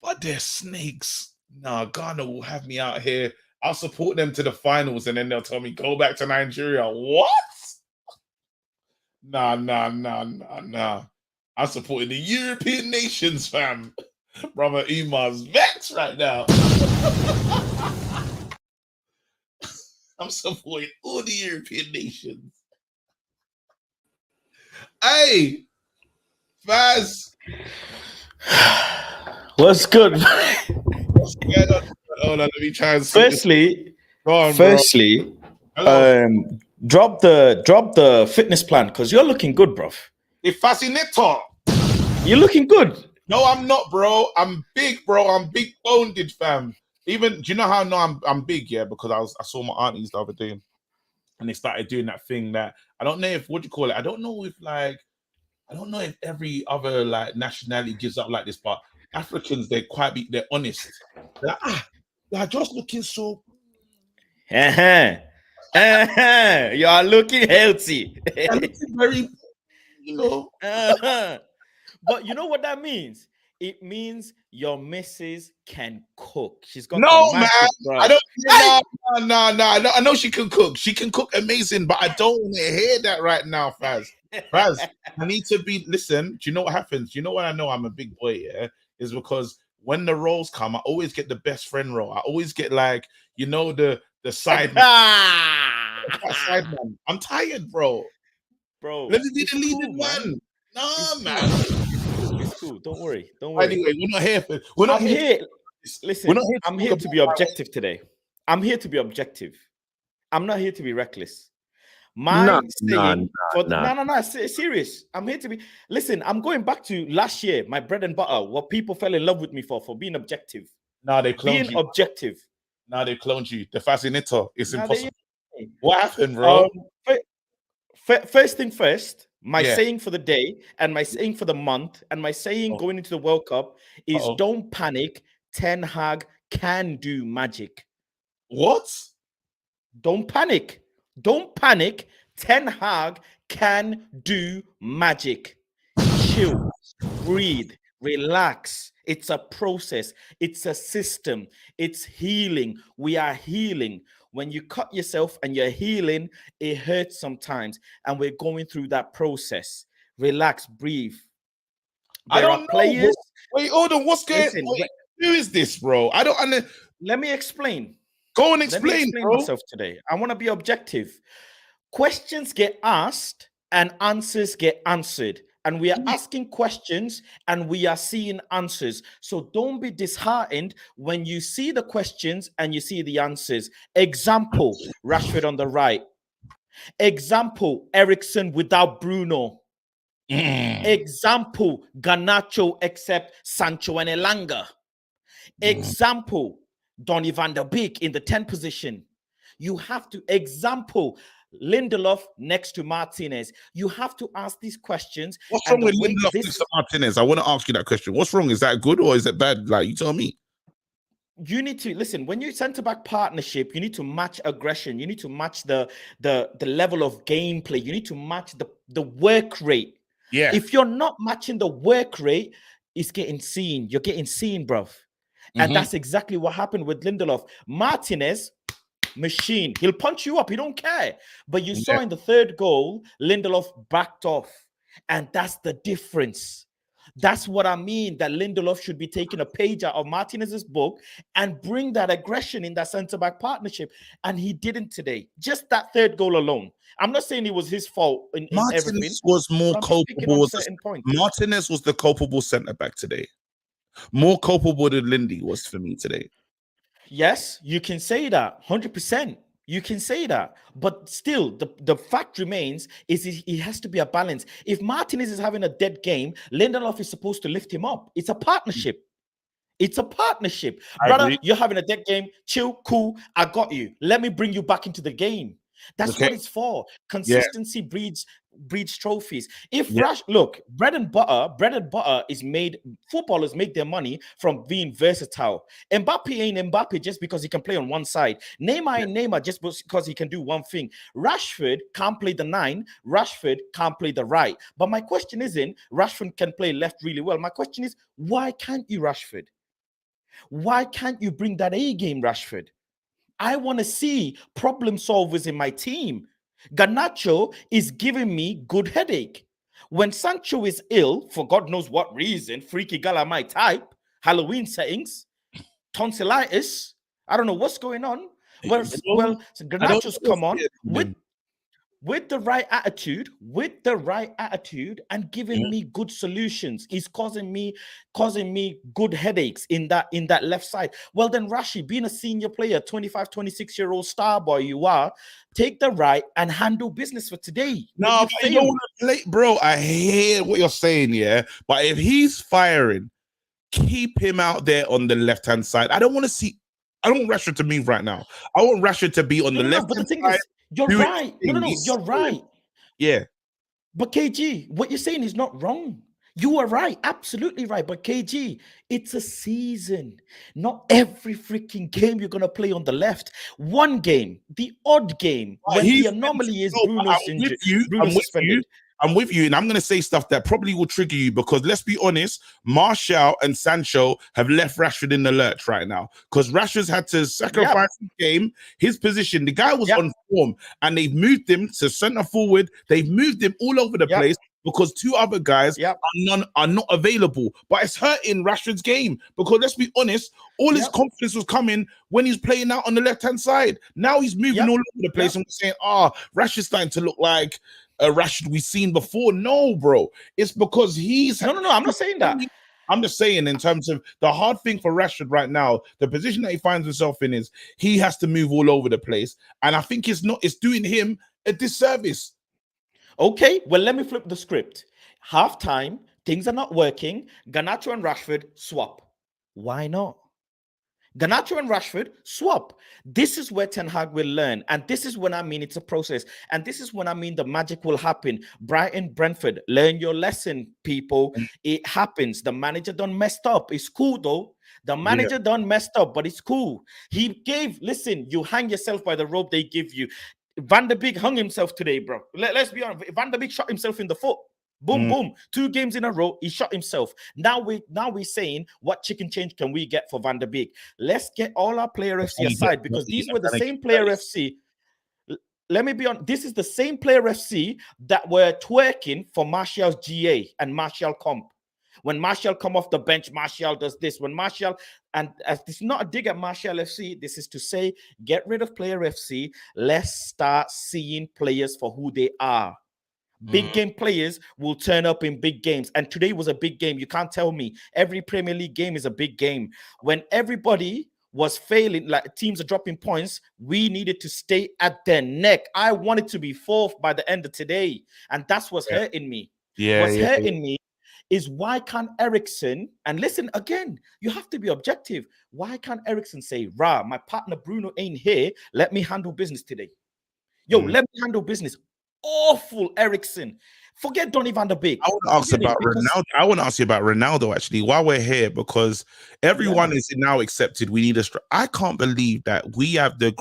but they're snakes. Nah, Ghana will have me out here. I'll support them to the finals, and then they'll tell me go back to Nigeria. What? Nah. I'm supporting the European nations, fam. Brother Umar's vexed right now. I'm supporting all the European nations. Hey, Faz. What's good? What's going on? Hold on, let me try and see. Firstly, Hello. drop the fitness plan because you're looking good, bruv. It's fascinator. You're looking good. No, I'm not, bro. I'm big, bro. I'm big boned, fam. Even, do you know how I know I'm big? Because I saw my aunties the other day, and they started doing that thing that I don't know if I don't know if every other like nationality gives up like this, but Africans they're honest. They're like, you're just looking so. You are looking healthy. You're looking very, But you know what that means? It means your missus can cook. She's got no, the man. bro. I don't. No. I know she can cook. She can cook amazing, but I don't want to hear that right now, Faz. Faz, I need to be. Listen. Do you know what happens? Do you know what I know? I'm a big boy. Is because when the roles come, I always get the best friend role. I always get the side man. Side man. I'm tired, bro. Let me be the leading one. No, man. It's cool. Don't worry. Anyway, we're not here for. I'm here. Listen, I'm here to be objective today. I'm here to be objective. I'm not here to be reckless. Serious. I'm here to be. Listen, I'm going back to last year. My bread and butter. What people fell in love with me for being objective. Now they cloned you. Objective. Now they cloned you. The fascinator. It's impossible. What happened, bro? First thing first. My saying for the day and my saying for the month and my saying going into the World Cup is don't panic. Ten Hag can do magic. What? Don't panic. Don't panic. Ten Hag can do magic. Chill, breathe, relax. It's a process. It's a system. It's healing. We are healing. When you cut yourself and you're healing, it hurts sometimes. And we're going through that process. Relax, breathe. I don't know. Players. Wait, hold on. What's going on? Who is this, bro? I don't understand. Let me explain. Go and explain, Let me explain myself today. I want to be objective. Questions get asked and answers get answered. and we are asking questions and we are seeing answers. So don't be disheartened when you see the questions and you see the answers. Example, Rashford on the right. Example, Eriksen without Bruno. Example, Garnacho except Sancho and Elanga. Example, Donny van der Beek in the 10 position. You have to example Lindelof next to Martinez. You have to ask these questions. What's wrong with Lindelof next to Martinez? I want to ask you that question. What's wrong? Is that good or is it bad? Like, you tell me. You need to listen. When you centre-back partnership, you need to match aggression. You need to match the level of gameplay. You need to match the work rate. Yeah. If you're not matching the work rate, it's getting seen. You're getting seen, bruv. And that's exactly what happened with Lindelof. Martinez, machine. He'll punch you up. He don't care. But you saw in the third goal, Lindelof backed off. And that's the difference. That's what I mean, that Lindelof should be taking a page out of Martinez's book and bring that aggression in that centre-back partnership. And he didn't today. Just that third goal alone. I'm not saying it was his fault in everything. Martinez was more culpable. Martinez was the culpable centre-back today. More culpable than Lindy was for me today. Yes, you can say that, 100%. You can say that, but still, the fact remains is he has to be a balance. If Martinez is having a dead game, Lindelof is supposed to lift him up. It's a partnership. It's a partnership. Brother, you're having a dead game. Chill, cool. I got you. Let me bring you back into the game. That's what it's for. Consistency breeds trophies. If look, bread and butter is made. Footballers make their money from being versatile. Mbappe ain't Mbappe just because he can play on one side. Neymar ain't Neymar just because he can do one thing. Rashford can't play the 9. Rashford can't play the right. But my question isn't Rashford can play left really well. My question is, why can't you, Rashford? Why can't you bring that A game, Rashford? I want to see problem solvers in my team. Garnacho is giving me good headache. When Sancho is ill, for God knows what reason, freaky gala my type, Halloween settings, tonsillitis, I don't know what's going on. Well, Garnacho's come on with the right attitude, and giving me good solutions. Is causing me good headaches in that left side. Well, then Rashi, being a senior player, 25, 26-year-old star boy you are, take the right and handle business for today. No, but you don't want to play, bro. I hear what you're saying, yeah. But if he's firing, keep him out there on the left-hand side. I don't want Rashford to move right now. I want Rashford to be on the left-hand side. You're right. No, you're right. Yeah. But KG, what you're saying is not wrong. You are right. Absolutely right. But KG, it's a season. Not every freaking game you're going to play on the left. One game, the odd game, when the anomaly is Bruno's injured. Bruno's suspended. I'm with you, and I'm going to say stuff that probably will trigger you because let's be honest, Martial and Sancho have left Rashford in the lurch right now because Rashford's had to sacrifice his game, his position. The guy was on form, and they've moved him to centre forward. They've moved him all over the place because two other guys are not available. But it's hurting Rashford's game because let's be honest, all his confidence was coming when he's playing out on the left-hand side. Now he's moving all over the place and we're saying, Rashford's starting to look like a Rashford we've seen before. No, bro. It's because he's... No, I'm not saying that. I'm just saying in terms of the hard thing for Rashford right now, the position that he finds himself in is he has to move all over the place. And I think it's doing him a disservice. Okay, well, let me flip the script. Half-time, things are not working. Garnacho and Rashford swap. Why not? Garnacho and Rashford swap. This is where Ten Hag will learn. And this is when I mean it's a process. And this is when I mean the magic will happen. Brighton, Brentford, learn your lesson, people. It happens. The manager done messed up. It's cool, though. The manager done messed up, but it's cool. Listen, you hang yourself by the rope they give you. Van der Beek hung himself today, bro. Let's be honest. Van der Beek shot himself in the foot. Boom, boom. 2 games in a row, he shot himself. Now we're saying, what chicken change can we get for Van der Beek? Let's get all our player FC aside because these were the same player FC. Let me be on. This is the same player FC that were twerking for Martial's GA and Martial comp. When Martial come off the bench, Martial does this. When Martial, and as this is not a dig at Martial FC, this is to say, get rid of player FC. Let's start seeing players for who they are. Big game players will turn up in big games. And today was a big game. You can't tell me every Premier League game is a big game. When everybody was failing, like teams are dropping points, we needed to stay at their neck. I wanted to be fourth by the end of today. And that's what's hurting me. What's hurting me is why can't Eriksen, and listen again, you have to be objective. Why can't Eriksen say, "Rah, my partner Bruno ain't here. Let me handle business today. Yo, let me handle business." Awful Eriksen. Forget Donny van der Beek. I want to ask about Ronaldo. I want to ask you about Ronaldo actually while we're here, because everyone is now accepted. We need a strike. I can't believe that we have the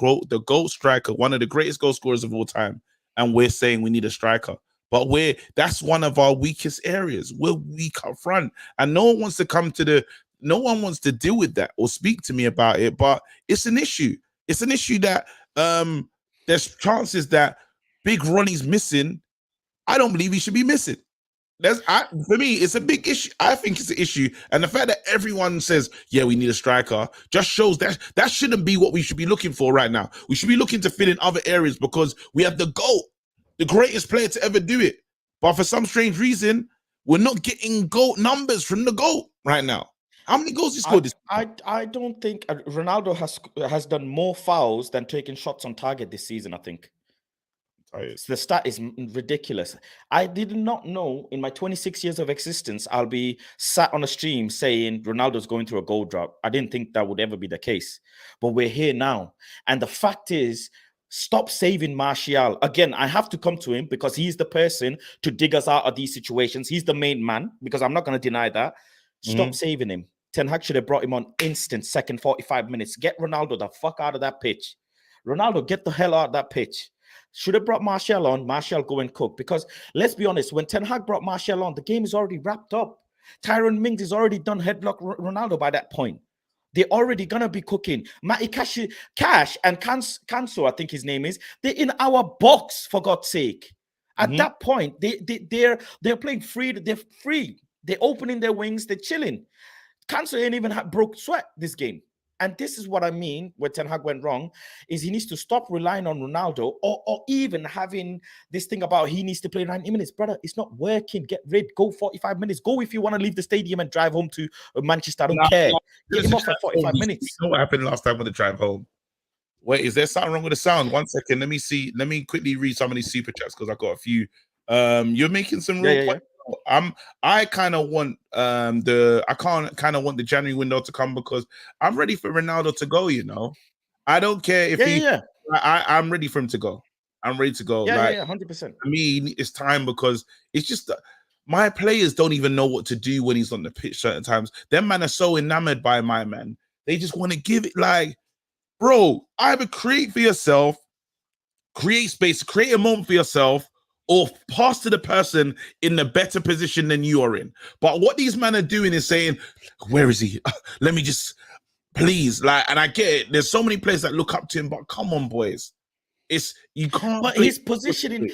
goal striker, one of the greatest goal scorers of all time, and we're saying we need a striker. But that's one of our weakest areas. We're weak up front, and no one wants to deal with that or speak to me about it. But it's an issue. It's an issue that there's chances that Big Ronnie's missing. I don't believe he should be missing. For me, it's a big issue. I think it's an issue, and the fact that everyone says, "Yeah, we need a striker," just shows that shouldn't be what we should be looking for right now. We should be looking to fill in other areas because we have the GOAT, the greatest player to ever do it. But for some strange reason, we're not getting GOAT numbers from the GOAT right now. How many goals he scored? I don't think Ronaldo has done more fouls than taking shots on target this season, I think. The stat is ridiculous. I did not know in my 26 years of existence I'll be sat on a stream saying Ronaldo's going through a goal drought. I didn't think that would ever be the case, but we're here now. And the fact is, stop saving Martial. Again, I have to come to him because he's the person to dig us out of these situations. He's the main man, because I'm not going to deny that. Stop saving him. Ten Hag should have brought him on instant, second 45 minutes. Get Ronaldo the fuck out of that pitch. Ronaldo, get the hell out of that pitch. Should have brought Martial on. Martial go and cook. Because let's be honest, when Ten Hag brought Martial on, the game is already wrapped up. Tyrone Mings is already done headlock Ronaldo by that point. They're already gonna be cooking. Matty Cash and Canso, I think his name is. They're in our box, for God's sake. At that point, they're playing free. They're free. They're opening their wings. They're chilling. Canso ain't even broke sweat this game. And this is what I mean where Ten Hag went wrong, is he needs to stop relying on Ronaldo or even having this thing about he needs to play 90 minutes. Brother, it's not working. Get rid. Go 45 minutes. Go if you want to leave the stadium and drive home to Manchester. I don't care. Get him off for 45 minutes. You know what happened last time on the drive home? Wait, is there something wrong with the sound? 1 second. Let me see. Let me quickly read some of these super chats because I've got a few. You're making some real points. I kind of want the January window to come because I'm ready for Ronaldo to go. You know, I don't care if I'm ready for him to go. I'm ready to go. 100%. For me, it's time because it's just my players don't even know what to do when he's on the pitch. Certain times, them man are so enamored by my man. They just want to give it like, bro. Either create for yourself, create space, create a moment for yourself, or pass to the person in the better position than you are in. But what these men are doing is saying, where is he? Let me just, please. And I get it. There's so many players that look up to him, but come on, boys. You can't. But his positioning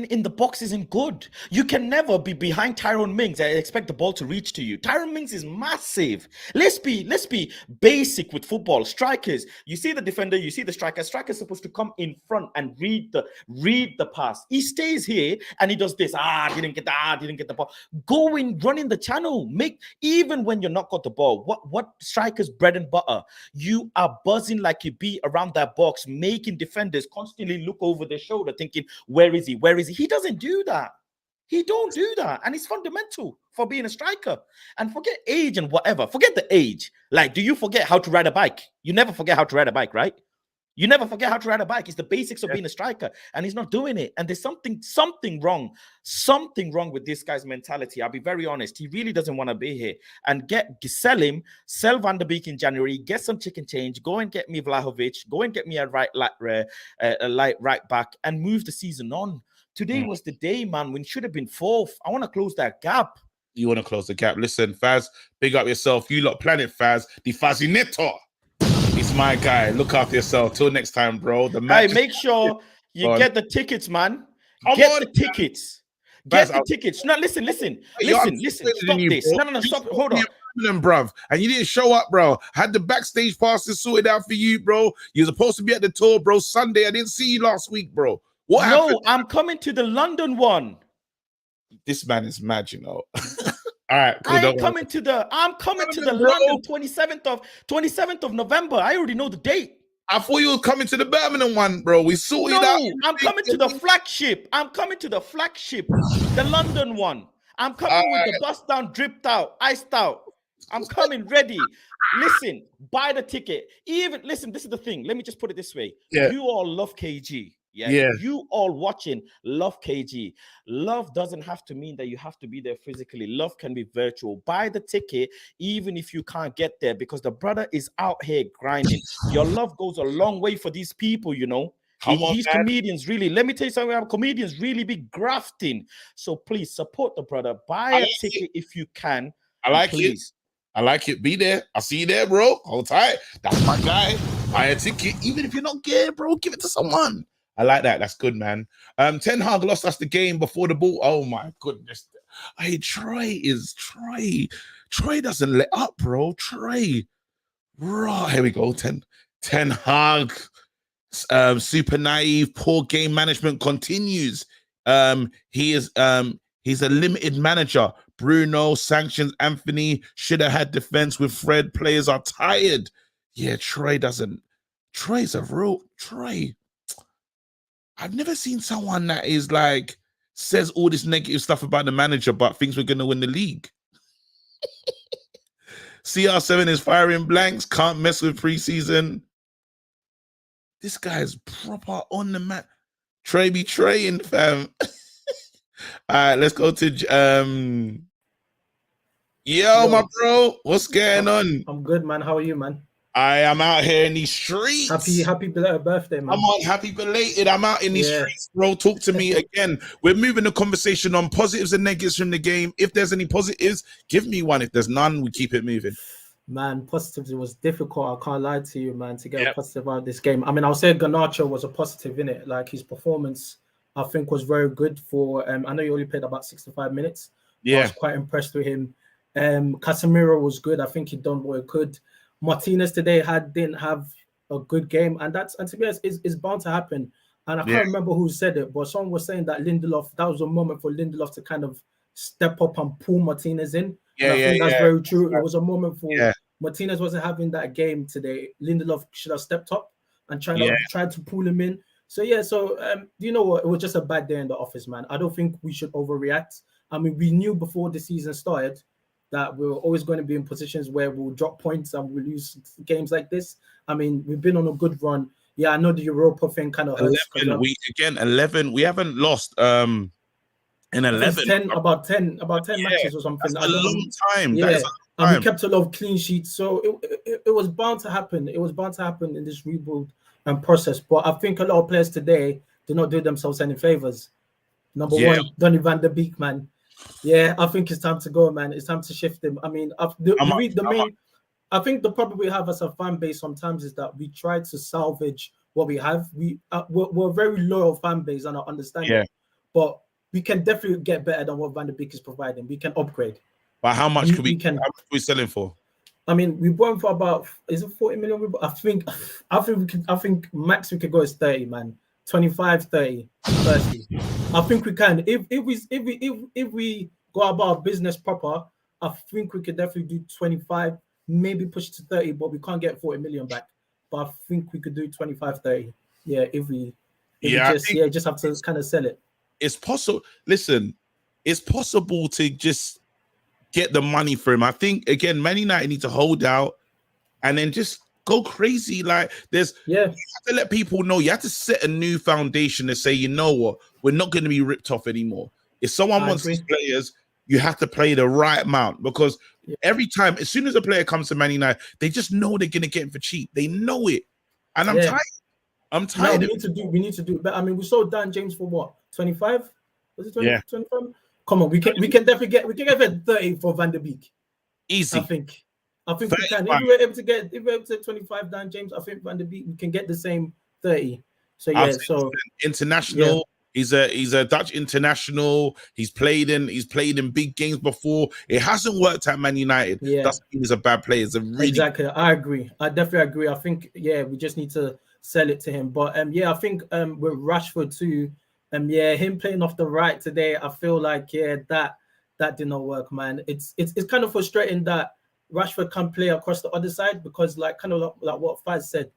in the box isn't good. You can never be behind Tyrone Mings and expect the ball to reach to you. Tyrone Mings is massive. Let's be basic with football. Strikers, you see the defender, you see the striker. Striker's supposed to come in front and read the pass. He stays here and he does this. Didn't get the ball. Go in, running the channel. Even when you're not got the ball. What strikers' bread and butter? You are buzzing like you be around that box, making defenders constantly look over their shoulder thinking, where is he? Where is he? He doesn't do that. He don't do that. And it's fundamental for being a striker. And forget age and whatever. Forget the age. Like, do you forget how to ride a bike? You never forget how to ride a bike, right? You never forget how to ride a bike. It's the basics of being a striker. And he's not doing it. And there's something wrong. Something wrong with this guy's mentality. I'll be very honest. He really doesn't want to be here. And sell him, sell Van der Beek in January, get some chicken change, go and get me Vlahovic, go and get me a right back, and move the season on. Today was the day, man, when should have been fourth. I want to close that gap. You want to close the gap. Listen, Faz, big up yourself. You lot planet Faz, the Fazinator. He's my guy. Look after yourself. Till next time, bro. Hey, make sure you get the tickets, man. Get the tickets. Get the tickets. No, listen. Listen. Stop this. No, stop. Hold on. Bruv. And you didn't show up, bro. I had the backstage passes sorted out for you, bro. You're supposed to be at the tour, bro. Sunday. I didn't see you last week, bro. What happened? No, I'm coming to the London one. This man is mad, you know. All right, cool. I'm Don't coming to the bro. London 27th of November. I already know the date. I thought you were coming to the Birmingham one, bro. We sorted No, out. I'm coming to the flagship. I'm coming to the flagship, the London one. I'm coming with the bust down, dripped out, iced out. I'm coming ready. Listen, buy the ticket. Even listen, this is the thing. Let me just put it this way. Yeah. You all love KG. Yeah? Yeah. You all watching love KG. Love doesn't have to mean that you have to be there physically. Love can be virtual. Buy the ticket, even if you can't get there, because the brother is out here grinding. Your love goes a long way for these people, you know. Come on, These man. comedians really, let me tell you something, comedians really be grafting. So please support the brother. Buy a ticket if you can. I like please. it. I like it. Be there. I'll see you there, bro. Hold tight. That's my guy. Buy a ticket. Even if you're not gay, bro, give it to someone. I like that. That's good, man. Ten Hag lost us the game before the ball. Oh my goodness. Hey, Troy. Troy doesn't let up, bro. Troy. Right. Here we go. Ten Hag. Super naive, poor game management continues. He's a limited manager. Bruno sanctions Anthony. Should have had defense with Fred. Players are tired. Yeah, Troy's a real Troy. I've never seen someone that is like says all this negative stuff about the manager, but thinks we're gonna win the league. CR7 is firing blanks. Can't mess with preseason. This guy's proper on the mat. Trey be traying, fam. All right, let's go to Yo, my bro. What's going on? I'm good, man. How are you, man? I am out here in these streets. Happy belated birthday, man. I'm on happy belated. I'm out in these streets, bro. Talk to me again. We're moving the conversation on positives and negatives from the game. If there's any positives, give me one. If there's none, we keep it moving. Man, positives, it was difficult. I can't lie to you, man, to get a positive out of this game. I mean, I'll say Garnacho was a positive in it. Like, his performance, I think, was very good for I know he only played about 65 minutes. Yeah. I was quite impressed with him. Casemiro was good. I think he done what he could. Martinez today didn't have a good game, and to be honest, it's bound to happen. And I can't remember who said it, but someone was saying that that was a moment for Lindelof to kind of step up and pull Martinez in. I think that's very true. It was a moment for Martinez wasn't having that game today. Lindelof should have stepped up and tried to pull him in. So you know what? It was just a bad day in the office, man. I don't think we should overreact. I mean, we knew before the season started that we were always going to be in positions where we'll drop points and we'll lose games like this. I mean, we've been on a good run. Yeah, I know the Europa thing kind of hurts. 11. We haven't lost. In 11, about 10 matches or something. That's a long time. Yeah, and we kept a lot of clean sheets, so it was bound to happen. It was bound to happen in this rebuild process. But I think a lot of players today do not do themselves any favors. Number one, Donny van der Beek, man. Yeah, I think it's time to go, man. It's time to shift him. I mean, I think the problem we have as a fan base sometimes is that we try to salvage what we have. We're a very loyal fan base, and I understand it. But we can definitely get better than what Van der Beek is providing. We can upgrade. But how much how much are we selling for? I mean, we bought him for about 40 million? I think max we could go is 30, man. 25, 30, 30. I think we can. If we go about our business proper, I think we could definitely do 25, maybe push to 30, but we can't get 40 million back. But I think we could do 25, 30. Yeah, if we just have to kind of sell it. It's possible. Listen, it's possible to just get the money for him. I think again, Man United need to hold out and then just go crazy. Like you have to let people know. You have to set a new foundation to say, you know what, we're not going to be ripped off anymore. If someone wants these players, you have to play the right amount because every time, as soon as a player comes to Man United, they just know they're going to get him for cheap. They know it, and I'm tired. I'm tired. No, we need to do. But I mean, we sold Dan James for what? 25? Was it 20? 25? Come on, we can definitely get 30 for Van der Beek. Easy. I think we can. If we were able to get 25 Dan James, I think Van der Beek we can get the same 30. So international. He's a Dutch international. He's played in big games before. It hasn't worked at Man United. Yeah. Doesn't mean he's a bad player. It's a really Exactly. I agree. I definitely agree. I think, yeah, we just need to sell it to him. But yeah, I think with Rashford too, yeah, him playing off the right today, I feel like, yeah, that did not work, man. It's kind of frustrating that Rashford can play across the other side, because like like what Faz said,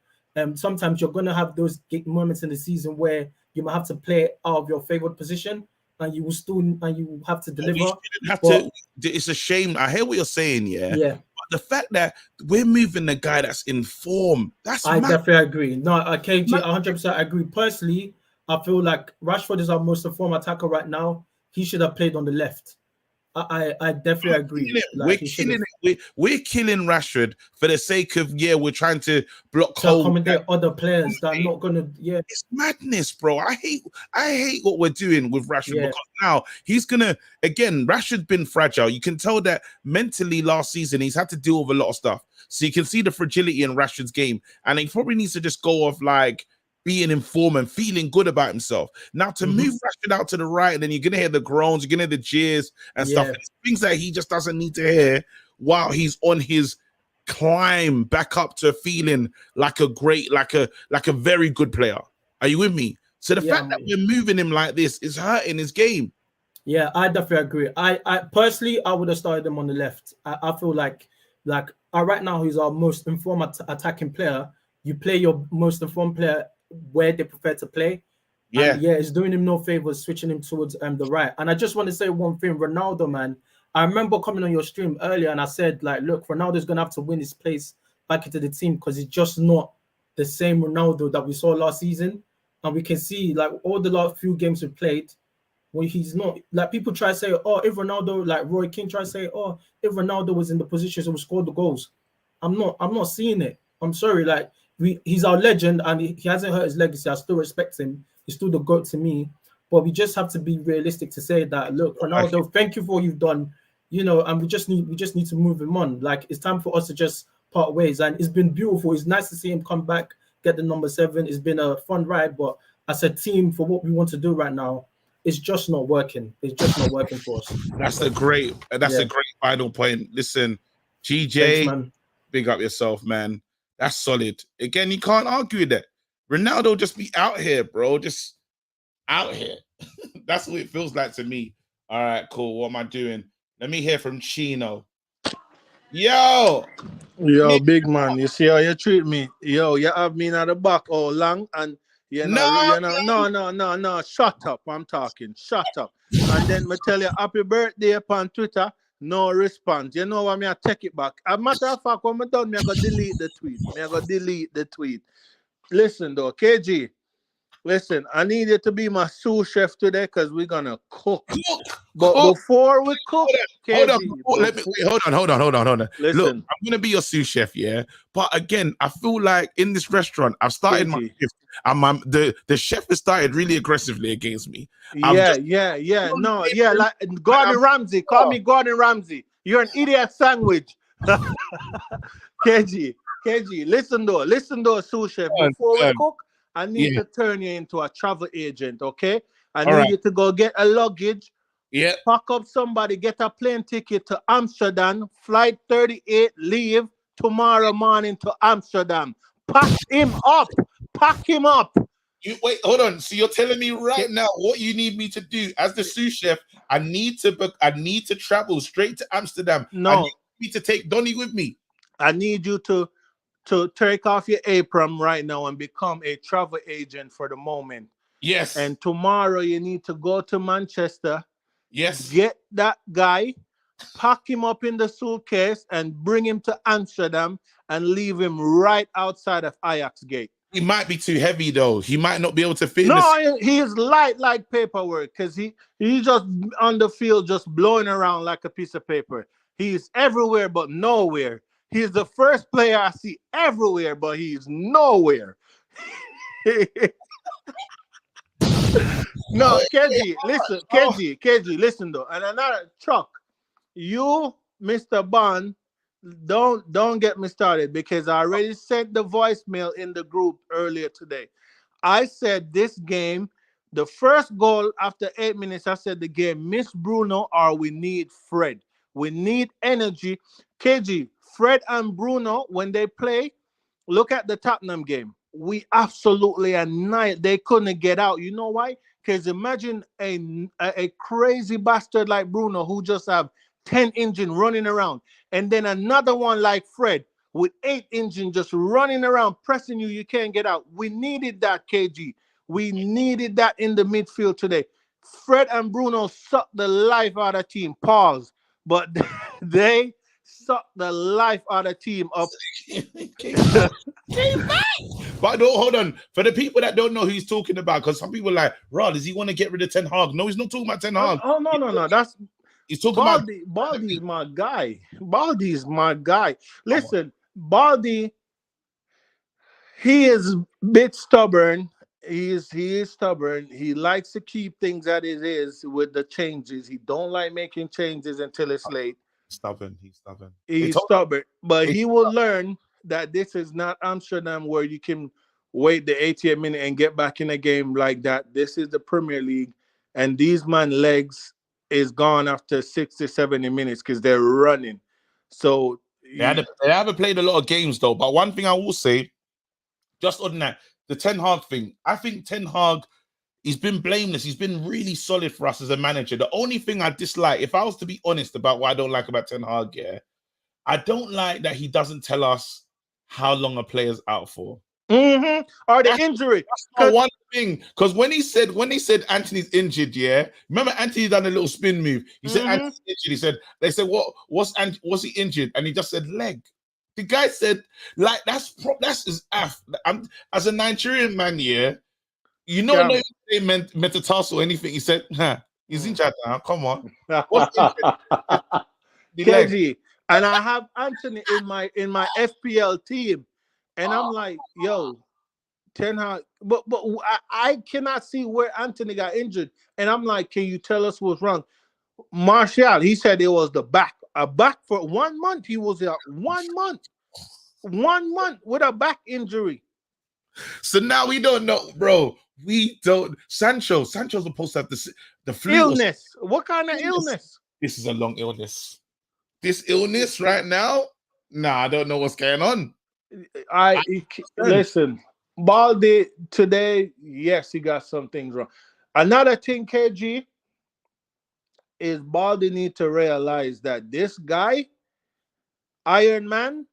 sometimes you're gonna have those moments in the season where you might have to play out of your favorite position, and you will have to deliver. You shouldn't have to. It's a shame. I hear what you're saying, yeah. Yeah. But the fact that we're moving the guy that's in form, I definitely agree. No, KG, 100% agree. Personally, I feel like Rashford is our most informed attacker right now. He should have played on the left. I definitely agree. Like, we're killing Rashford for the sake of, yeah, we're trying to block to holes. accommodate other players that are not gonna. Yeah, it's madness, bro. I hate what we're doing with Rashford, because now he's gonna, again, Rashford's been fragile. You can tell that mentally last season he's had to deal with a lot of stuff. So you can see the fragility in Rashford's game, and he probably needs to just go off like being informed and feeling good about himself. Now to move Rashford out to the right, and then you're gonna hear the groans, you're gonna hear the jeers and stuff. And things that he just doesn't need to hear while he's on his climb back up to feeling like a great, like a very good player. Are you with me? So the fact that we're moving him like this is hurting his game. Yeah, I definitely agree. I personally, I would have started him on the left. I feel like right now he's our most informed attacking player. You play your most informed player where they prefer to play. Yeah. And yeah, it's doing him no favors switching him towards the right. And I just want to say one thing, Ronaldo, man. I remember coming on your stream earlier and I said, like, look, Ronaldo's gonna have to win his place back into the team, because he's just not the same Ronaldo that we saw last season. And we can see, like, all the last few games we played, when he's not, like, people try to say, oh, if Ronaldo, like Roy King try to say, oh, if Ronaldo was in the positions and would score the goals. I'm not seeing it. I'm sorry, like, he's our legend and he hasn't hurt his legacy. I still respect him. He's still the GOAT to me. But we just have to be realistic to say that, look, Ronaldo, thank you for what you've done, you know, and we just need to move him on. Like, it's time for us to just part ways. And it's been beautiful. It's nice to see him come back, get the number 7. It's been a fun ride, but as a team, for what we want to do right now, it's just not working. It's just not working for us. That's a great final point. Listen, GJ, thanks, big up yourself, man. That's solid. Again, you can't argue with that. Ronaldo just be out here, bro. Just out here. That's what it feels like to me. All right, cool. What am I doing? Let me hear from Chino. Yo, big man. You see how you treat me? Yo, you have me at the back all long, and no. Shut up. I'm talking. Shut up. And then me tell you happy birthday upon Twitter. No response. You know what? I take it back. As a matter of fact, when I'm done, I'm going to delete the tweet. Listen, though, KG. Listen, I need you to be my sous chef today, because we're going to cook. But before we cook, hold on. Listen. Look, I'm going to be your sous chef, yeah? But again, I feel like in this restaurant, I've started my shift, and the chef has started really aggressively against me. Like Gordon Ramsay. Call me Gordon Ramsay. You're an idiot sandwich. KG, listen though, sous chef. Before we cook, I need to turn you into a travel agent, okay? I need you to go get a luggage, pack up somebody, get a plane ticket to Amsterdam, flight 38, leave tomorrow morning to Amsterdam. Pack him up. Wait, hold on. So you're telling me right now what you need me to do as the sous chef? I need to travel straight to Amsterdam. No, I need to take Donny with me. I need you to take off your apron right now and become a travel agent for the moment. Yes. And tomorrow you need to go to Manchester. Yes. Get that guy, pack him up in the suitcase, and bring him to Amsterdam and leave him right outside of Ajax gate. He might be too heavy though. He might not be able to fit. No, he's light like paperwork, because he's just on the field just blowing around like a piece of paper. He's everywhere but nowhere. He's the first player I see everywhere, but he's nowhere. No, KG, listen, KG, listen though. And another Chuck, you, Mr. Bond, don't get me started, because I already sent the voicemail in the group earlier today. I said this game, The first goal after 8 minutes, I said the game miss Bruno or we need Fred. We need energy. KG, Fred and Bruno, when they play, look at the Tottenham game. We absolutely annihilate. They couldn't get out. You know why? Because imagine a crazy bastard like Bruno who just have 10 engine running around. And then another one like Fred with 8 engine just running around, pressing you. You can't get out. We needed that, KG. We needed that in the midfield today. Fred and Bruno sucked the life out of team. Pause. But they sucked the life out of team up. But don't, hold on. For the people that don't know who he's talking about, because some people are like, Rod, does he want to get rid of Ten Hag? No, he's not talking about Ten Hag. Oh, no. That's he's talking Baldy. Baldy's my guy. Baldy's my guy. Listen, Baldy, he is a bit stubborn. He is stubborn. He likes to keep things as it is with the changes. He don't like making changes until it's late. Stubborn. He's stubborn. He's stubborn. But he will learn that this is not Amsterdam where you can wait the 80th minute and get back in a game like that. This is the Premier League. And these man legs is gone after 60, 70 minutes because they're running. So they haven't played a lot of games though. But one thing I will say, just on that, the Ten Hag thing, I think Ten Hag, he's been blameless. He's been really solid for us as a manager. The only thing I dislike, if I was to be honest about what I don't like about Ten Hag, I don't like that he doesn't tell us how long a player's out for. Mm-hmm. Or the injury. That's one thing. Because when he said Anthony's injured, remember Anthony done a little spin move. He said Anthony's injured. They said, what's he injured? And he just said leg. The guy said, like, that's his F. As a Nigerian man, you know, no metatarsal or anything. He said, he's injured now. Come on. What's KG. And I have Anthony in my FPL team. And I'm like, yo, Ten Hag, but I cannot see where Anthony got injured. And I'm like, can you tell us what's wrong? Martial, he said it was the back. A back for 1 month. He was out 1 month. 1 month with a back injury. So now we don't know, bro. We don't. Sancho's supposed to have the flu. Illness. What kind of illness? This is a long illness. This illness right now? Nah, I don't know what's going on. Listen, Baldy today, yes, he got some things wrong. Another thing, KG, is Baldy need to realize that this guy, Iron Man,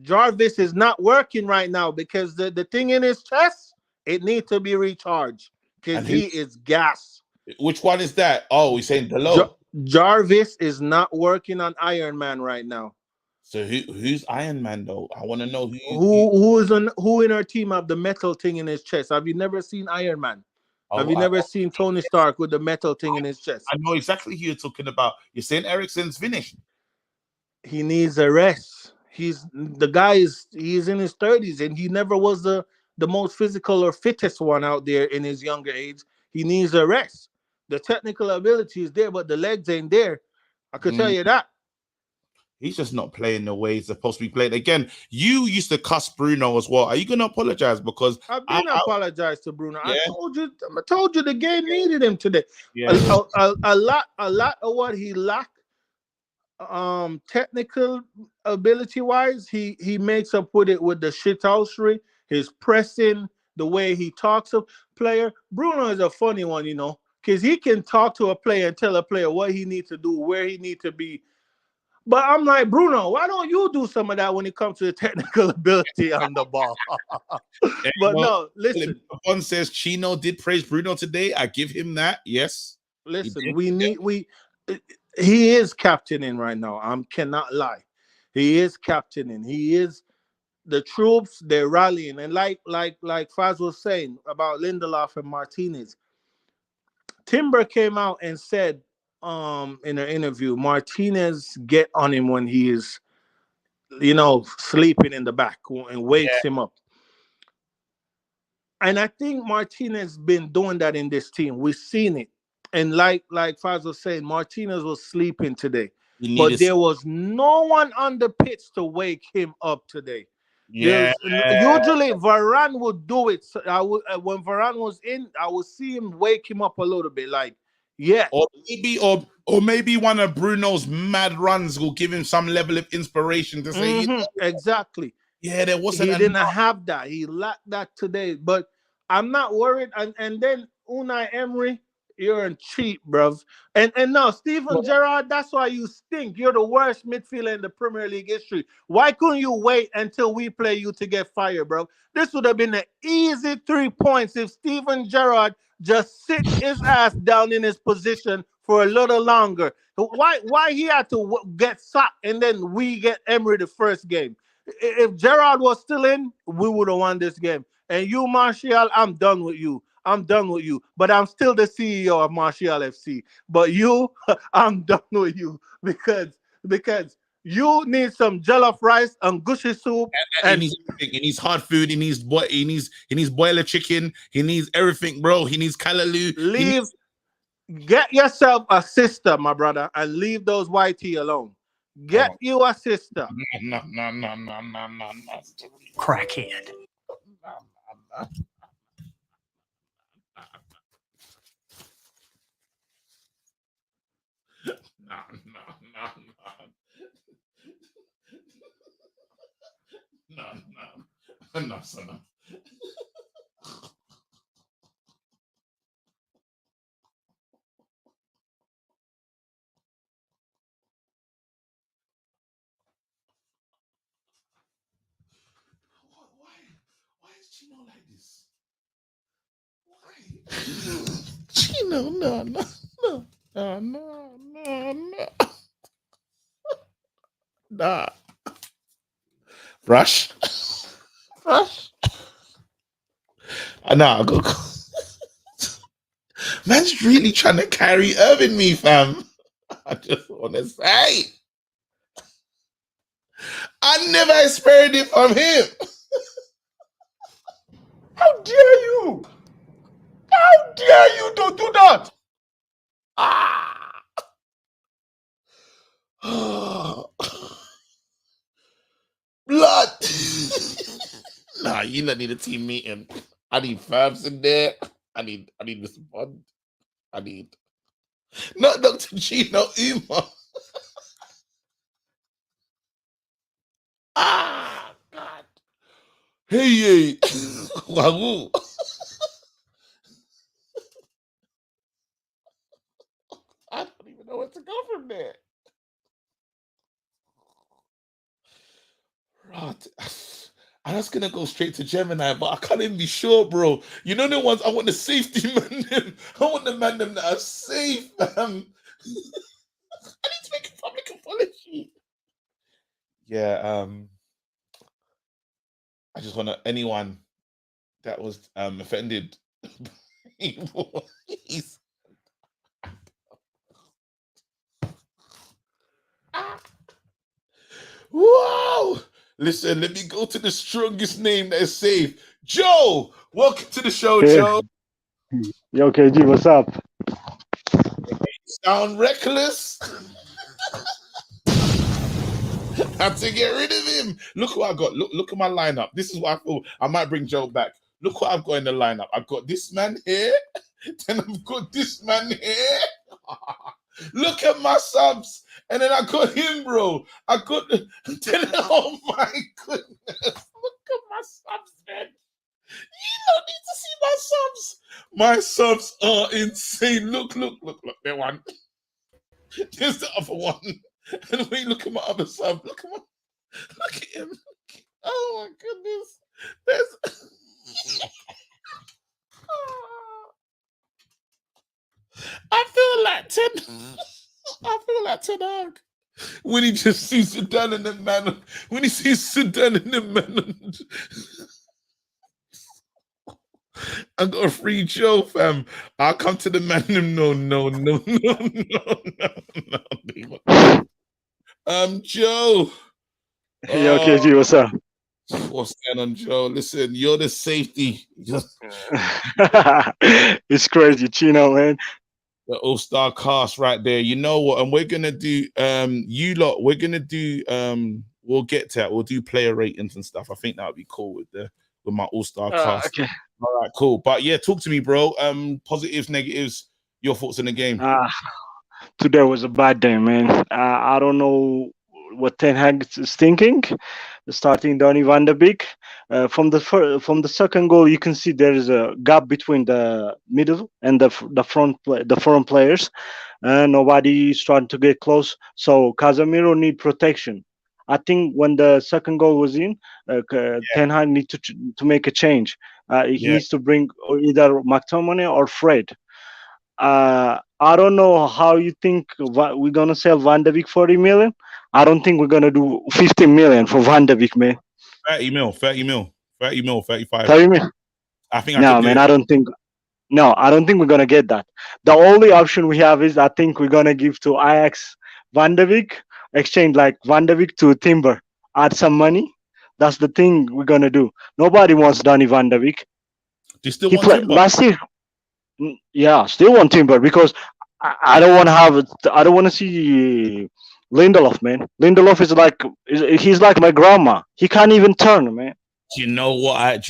Jarvis, is not working right now because the thing in his chest, it needs to be recharged because he is gas. Which one is that? Oh, he's saying below. Jarvis is not working on Iron Man right now. So who's Iron Man though? I want to know who in our team have the metal thing in his chest. Have you never seen Iron Man? Have you never seen Tony Stark with the metal thing in his chest? I know exactly who you're talking about. You're saying Eriksen's finished. He needs a rest. He's in his 30s and he never was the most physical or fittest one out there in his younger age. He needs a rest. The technical ability is there, but the legs ain't there. I could tell you that. He's just not playing the way he's supposed to be playing. Again, you used to cuss Bruno as well. Are you going to apologize? Because I've been apologized to Bruno. Yeah. I told you the game needed him today. Yeah. A lot of what he lacked, technical ability wise, he makes up with it with the shithousery, his pressing, the way he talks to player. Bruno is a funny one, you know, because he can talk to a player and tell a player what he needs to do, where he needs to be. But I'm like, Bruno, why don't you do some of that when it comes to the technical ability on the ball? But no, listen. One says Chino did praise Bruno today. I give him that. Yes. Listen, he is captaining right now. I cannot lie. He is captaining. He is the troops. They're rallying, and like Faz was saying about Lindelof and Martinez. Timber came out and said, in an interview, Martinez get on him when he is, sleeping in the back and wakes him up. And I think Martinez been doing that in this team. We've seen it. And like Faz was saying, Martinez was sleeping today. But there was no one on the pitch to wake him up today. Yeah. Usually Varane would do it. So when Varane was in, I would see him wake him up a little bit. Like, yeah. Or maybe one of Bruno's mad runs will give him some level of inspiration to say, exactly. Yeah, there wasn't. He didn't have that. He lacked that today. But I'm not worried. And then Unai Emery, you're a cheat, bruv. And now Steven Gerrard, that's why you stink. You're the worst midfielder in the Premier League history. Why couldn't you wait until we play you to get fired, bro? This would have been an easy 3 points if Steven Gerrard just sit his ass down in his position for a little longer. Why he had to get sacked and then we get Emery the first game? If Gerrard was still in, we would have won this game. And you, Martial, I'm done with you. I'm done with you. But I'm still the CEO of Martial FC. But you, I'm done with you because you need some jollof rice and gushy soup. And he needs hard food. He needs boiler chicken. He needs everything, bro. He needs callaloo. Get yourself a sister, my brother, and leave those YT alone. Get you a sister. No. Crackhead. No, son. Why is Chino like this? Why? Chino, no. Nah. Rush. Nah, go. Man's really trying to carry Irving me, fam. I just want to say, I never expected it from him. How dare you? How dare you don't do that? Blood. Nah, you don't need a team meeting. I need Fabs in there. I need Mr. Bond. I need not Dr. Gino Uma. God. Hey. Wow. I don't even know where to go from there. Right. I was gonna go straight to Gemini, but I can't even be sure, bro. You know the ones I want the safety man them. I want the man them that are safe, fam. I need to make a public apology. Yeah, I just want to anyone that was offended. Wow! Listen, let me go to the strongest name that is safe. Joe, welcome to the show, Joe. Yo, KG, what's up? Sound reckless? Had to get rid of him. Look what I got. Look at my lineup. This is what I thought. I might bring Joe back. Look what I've got in the lineup. I've got this man here. Then I've got this man here. Look at my subs. And then I got him, bro. I got oh my goodness. Look at my subs, man. You don't need to see my subs. My subs are insane. Look. That one. There's the other one. And wait, look at my other sub. Look at him. Oh my goodness. I feel like Ten Hag. When he just sees Sudan in the man. When he sees Sudan in the man. I got a free Joe, fam. I'll come to the man. No. Joe. Yo, KG, what's up? What's going on, Joe? Listen, you're the safety. It's crazy, Chino, man. The all-star cast right there. You know what? And we're gonna do we're gonna do we'll get to that. We'll do player ratings and stuff. I think that would be cool with my all-star cast. Okay. All right, cool. But yeah, talk to me, bro. Positives, negatives, your thoughts on the game. Today was a bad day, man. I don't know what Ten Hag is thinking. Starting Donny van de Beek. From the second goal, you can see there is a gap between the middle and the front players. Nobody is trying to get close. So Casemiro need protection. I think when the second goal was in, Ten Hag need to make a change. He needs to bring either McTominay or Fred. I don't know how you think we're gonna sell Van de Beek 40 million. I don't think we're gonna do 50 million for Van de Beek, man. 30 mil, 35. 30 million. I think No, man, I don't think we're gonna get that. The only option we have is I think we're gonna give to Ajax Van de Beek, exchange like Van de Beek to Timber, add some money. That's the thing we're gonna do. Nobody wants Donny van de Beek. Do you still want Timber? Last year. Yeah, still want Timber because I don't want to have. I don't want to see Lindelof, man. Lindelof he's like my grandma. He can't even turn, man. Do you know what? I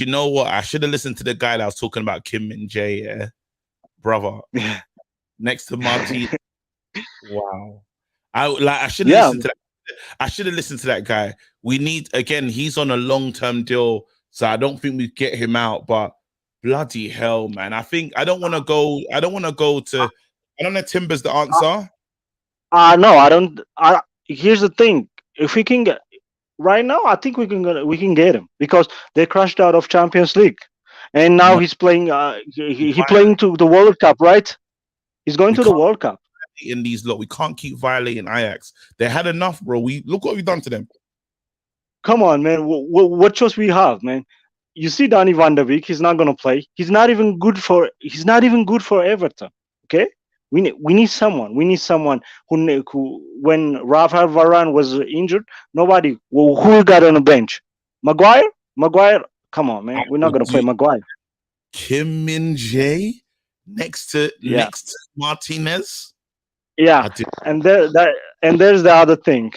should have listened to the guy that was talking about Kim Min Jae, yeah, brother. Next to Martin. Wow. I should have listened to that. I should have listened to that guy. We need again. He's on a long-term deal, so I don't think we get him out. But bloody hell, man! I don't want to go to. I don't know. Timber's the answer. No, I don't. Here's the thing: if we can get right now, I think we can get him because they crashed out of Champions League, and now he's playing. He playing to the World Cup, right? He's going to the World Cup. In these we can't keep violating Ajax. They had enough, bro. Look what we've done to them. Come on, man. What choice we have, man? You see, Donny van de Beek. He's not gonna play. He's not even good for Everton. Okay. We need someone. We need someone who when Rafael Varane was injured, nobody who got on the bench. Maguire. Come on, man. We're not gonna play Maguire. Kim Min Jae next to Martinez. Yeah, and there's the other thing.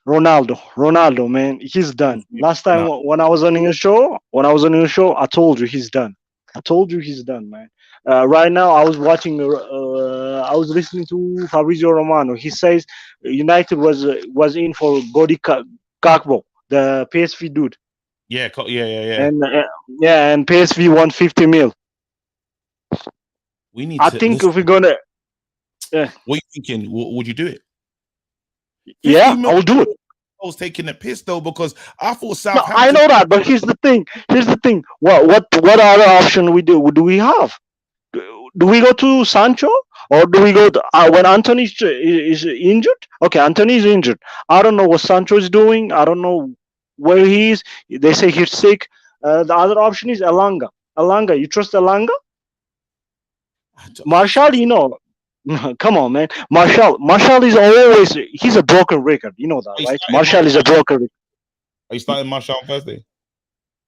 Ronaldo, man, he's done. Last time when I was on your show, I told you he's done. Man. Right now, I was watching. I was listening to Fabrizio Romano. He says United was in for Godi Gakpo, the PSV dude. Yeah. And PSV won 50 mil. We need. I think if we're gonna. What are you thinking? Would you do it? Yeah, I'll do it. I was taking a piss though because I thought No, Southampton. I know that, but here's the thing. What other option do we have? Do we go to Sancho or do we go to, when Anthony is injured? Okay, Anthony is injured. I don't know what Sancho is doing. I don't know where he is. They say he's sick. The other option is Elanga. You trust Elanga? Martial, come on, man. Martial is always, he's a broken record. You know that, right? Martial is a broken record. Are you starting Martial on Thursday?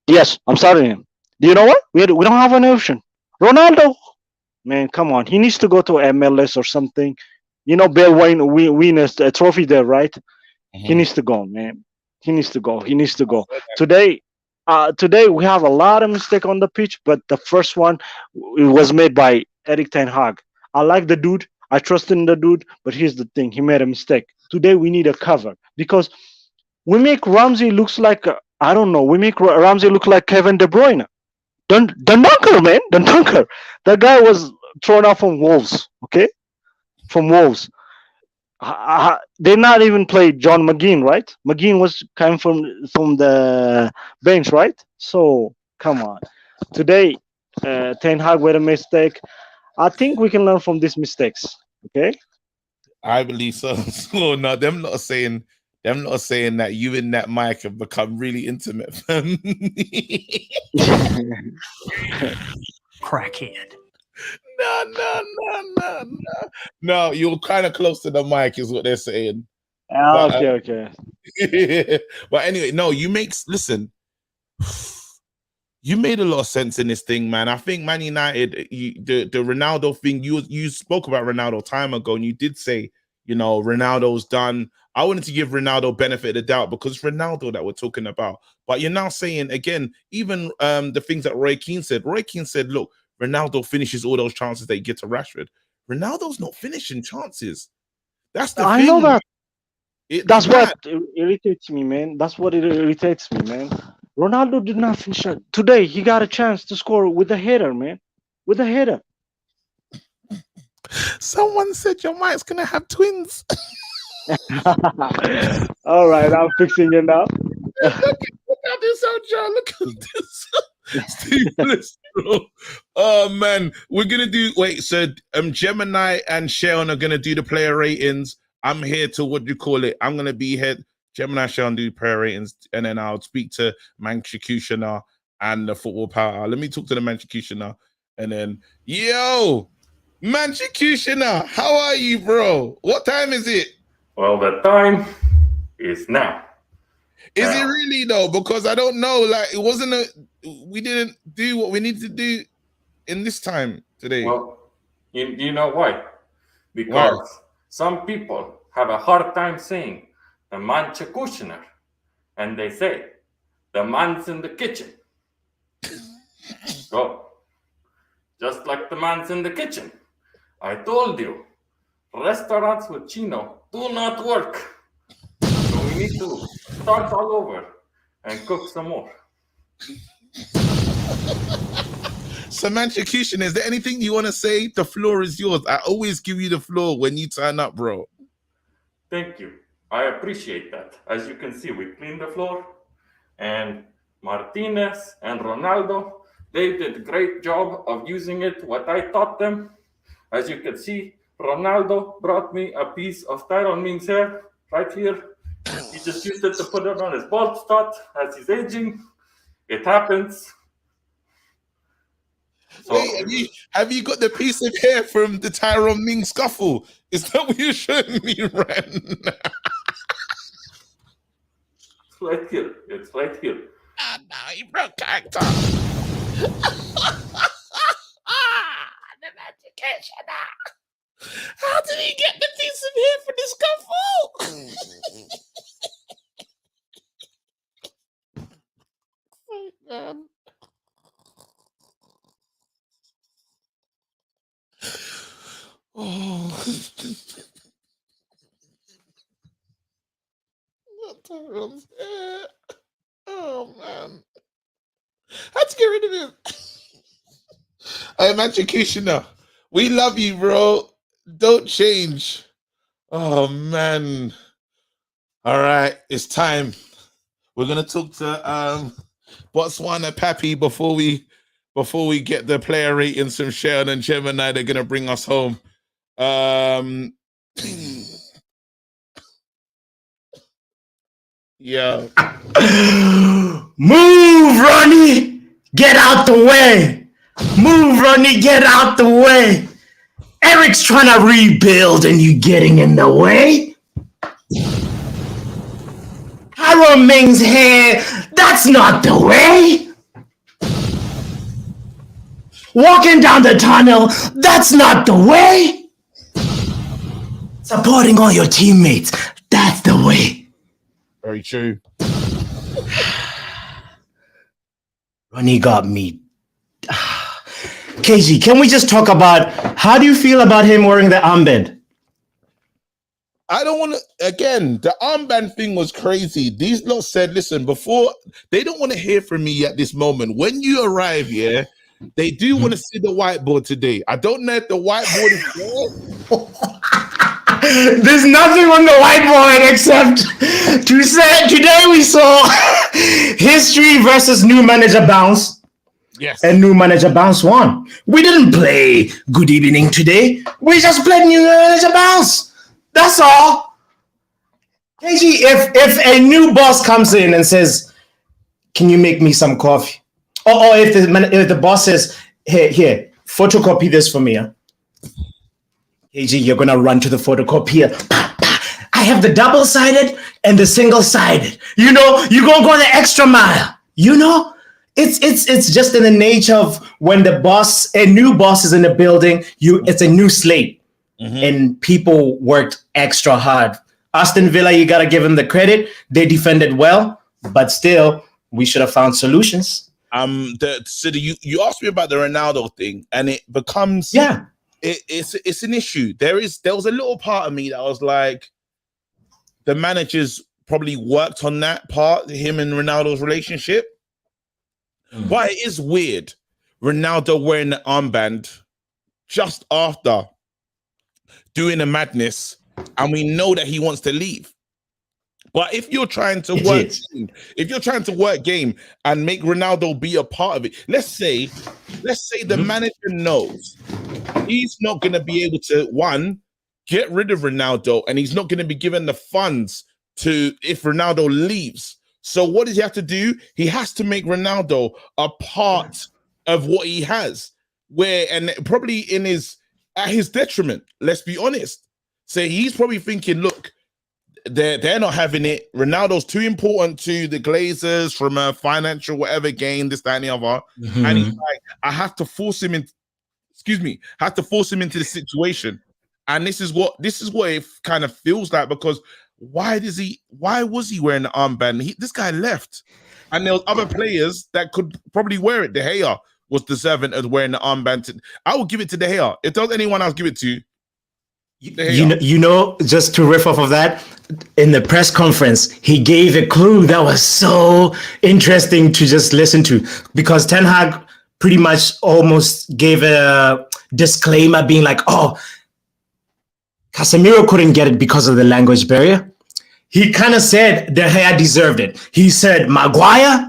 Yes, I'm starting him. Do you know what? We don't have an option. Ronaldo, man, come on. He needs to go to MLS or something. Bell win a trophy there, right? Mm-hmm. He needs to go, man. He needs to go. Today we have a lot of mistake on the pitch, but the first one was made by Ten Hag. I like the dude. I trust in the dude, but here's the thing. He made a mistake. Today we need a cover because we make Ramsey looks like I don't know. We make Ramsey look like Kevin De Bruyne. Dunker, man. Dunker. That guy was thrown out from Wolves. Okay, from Wolves. They not even played John McGinn, right? McGinn was coming from the bench, right? So come on. Today, Ten Hag made a mistake. I think we can learn from these mistakes. Okay. I believe so. So no, them not saying that you and that mic have become really intimate. Crackhead. No, you're kind of close to the mic, is what they're saying. Okay. But anyway, no, listen. You made a lot of sense in this thing, man. I think Man United, the Ronaldo thing, you spoke about Ronaldo time ago, and you did say, Ronaldo's done. I wanted to give Ronaldo benefit of the doubt because it's Ronaldo that we're talking about. But you're now saying, again, even the things that Roy Keane said. Roy Keane said, look, Ronaldo finishes all those chances they get to Rashford. Ronaldo's not finishing chances. That's the thing. I know that. That's what irritates me, man. That's what it irritates me, man. Ronaldo did not finish it. Today, he got a chance to score with a header, man. With a header. Someone said your mic's going to have twins. All right, I'm fixing it now. Look at this out, John. Look at this. Steve, bro. Oh, man. We're going to do... Wait, so Gemini and Sharon are going to do the player ratings. I'm here to, what do you call it? I'm going to be here. Gemini and Sharon do player ratings, and then I'll speak to Manchukushina and the Football Power. Let me talk to the Manchukushina, and then, yo, Manchukushina, how are you, bro? What time is it? Well, the time is now. Is it really, though? Because I don't know. Like, it wasn't we didn't do what we needed to do in this time today. Well, you know why? Because some people have a hard time saying the Manchukushiner, and they say the man's in the kitchen. So, just like the man's in the kitchen, I told you, restaurants with Chino do not work. So we need to start all over and cook some more. So, Manchukushina, is there anything you want to say? The floor is yours. I always give you the floor when you turn up, bro. Thank you. I appreciate that. As you can see, we cleaned the floor, and Martinez and Ronaldo, they did a great job of using it, what I taught them. As you can see, Ronaldo brought me a piece of Tyrone Mings hair right here. He just used it to put it on his bald spot as he's aging. It happens. So, wait, have you got the piece of hair from the Tyrone Mings scuffle? Is that what you're showing me right now? It's right here. It's right here. Ah, no, he broke character. The Manchukushina. How did he get the piece of hair from the scuffle? Oh, man. Oh. Tyrone's hair. Oh, man. Let's get rid of him. Hey, Manchukushina, we love you, bro. Don't change. Oh, man. All right, it's time. We're going to talk to Botswana Pappy before we get the player ratings from Sharon and Gemini. They're going to bring us home. Yeah. Move, Ronnie! Get out the way! Move, Ronnie! Get out the way! Eric's trying to rebuild and you getting in the way? Tyrone Mings' hair, that's not the way! Walking down the tunnel, that's not the way! Supporting all your teammates, that's the way. Very true. Ronnie got me. KG, can we just talk about how do you feel about him wearing the armband? I don't want to, again, the armband thing was crazy. These lot said, listen, before, they don't want to hear from me at this moment. When you arrive, yeah, they do want to see the whiteboard today. I don't know if the whiteboard is there. There's nothing on the whiteboard except to say today we saw history versus new manager bounce. Yes. And new manager bounce won. We didn't play good evening today. We just played new manager bounce. That's all. KG, if a new boss comes in and says, "Can you make me some coffee?" Or if the boss says, "Here, photocopy this for me." Huh? KG, you're gonna run to the photocopier. I have the double-sided and the single-sided. You know, you're gonna go the extra mile. You know, it's just in the nature of when a new boss is in the building. It's a new slate. and people worked extra hard. Aston Villa, you got to give them the credit. They defended well, but still, we should have found solutions. You asked me about the Ronaldo thing, and it becomes it's an issue. There was a little part of me that was like, the managers probably worked on that part, him and Ronaldo's relationship. But it is weird, Ronaldo wearing the armband just after doing a madness, and we know that he wants to leave. But if you're trying to work game and make Ronaldo be a part of it, let's say the manager knows he's not going to be able to get rid of Ronaldo, and he's not going to be given the funds to if Ronaldo leaves. So what does he have to do? He has to make Ronaldo a part of what he has, and probably at his detriment. Let's be honest. So he's probably thinking, look, they're not having it. Ronaldo's too important to the Glazers from a financial whatever gain, this, that, and the other. And he's like, I have to force him into the situation. And this is what it kind of feels like, because why was he wearing the armband? This guy left, and there was other players that could probably wear it. De Gea was deserving of wearing the armband. I will give it to De Gea. If there's anyone else, give it to you. Just to riff off of that, in the press conference, he gave a clue that was so interesting to just listen to, because Ten Hag pretty much almost gave a disclaimer being like, oh, Casemiro couldn't get it because of the language barrier. He kind of said De Gea deserved it. He said Maguire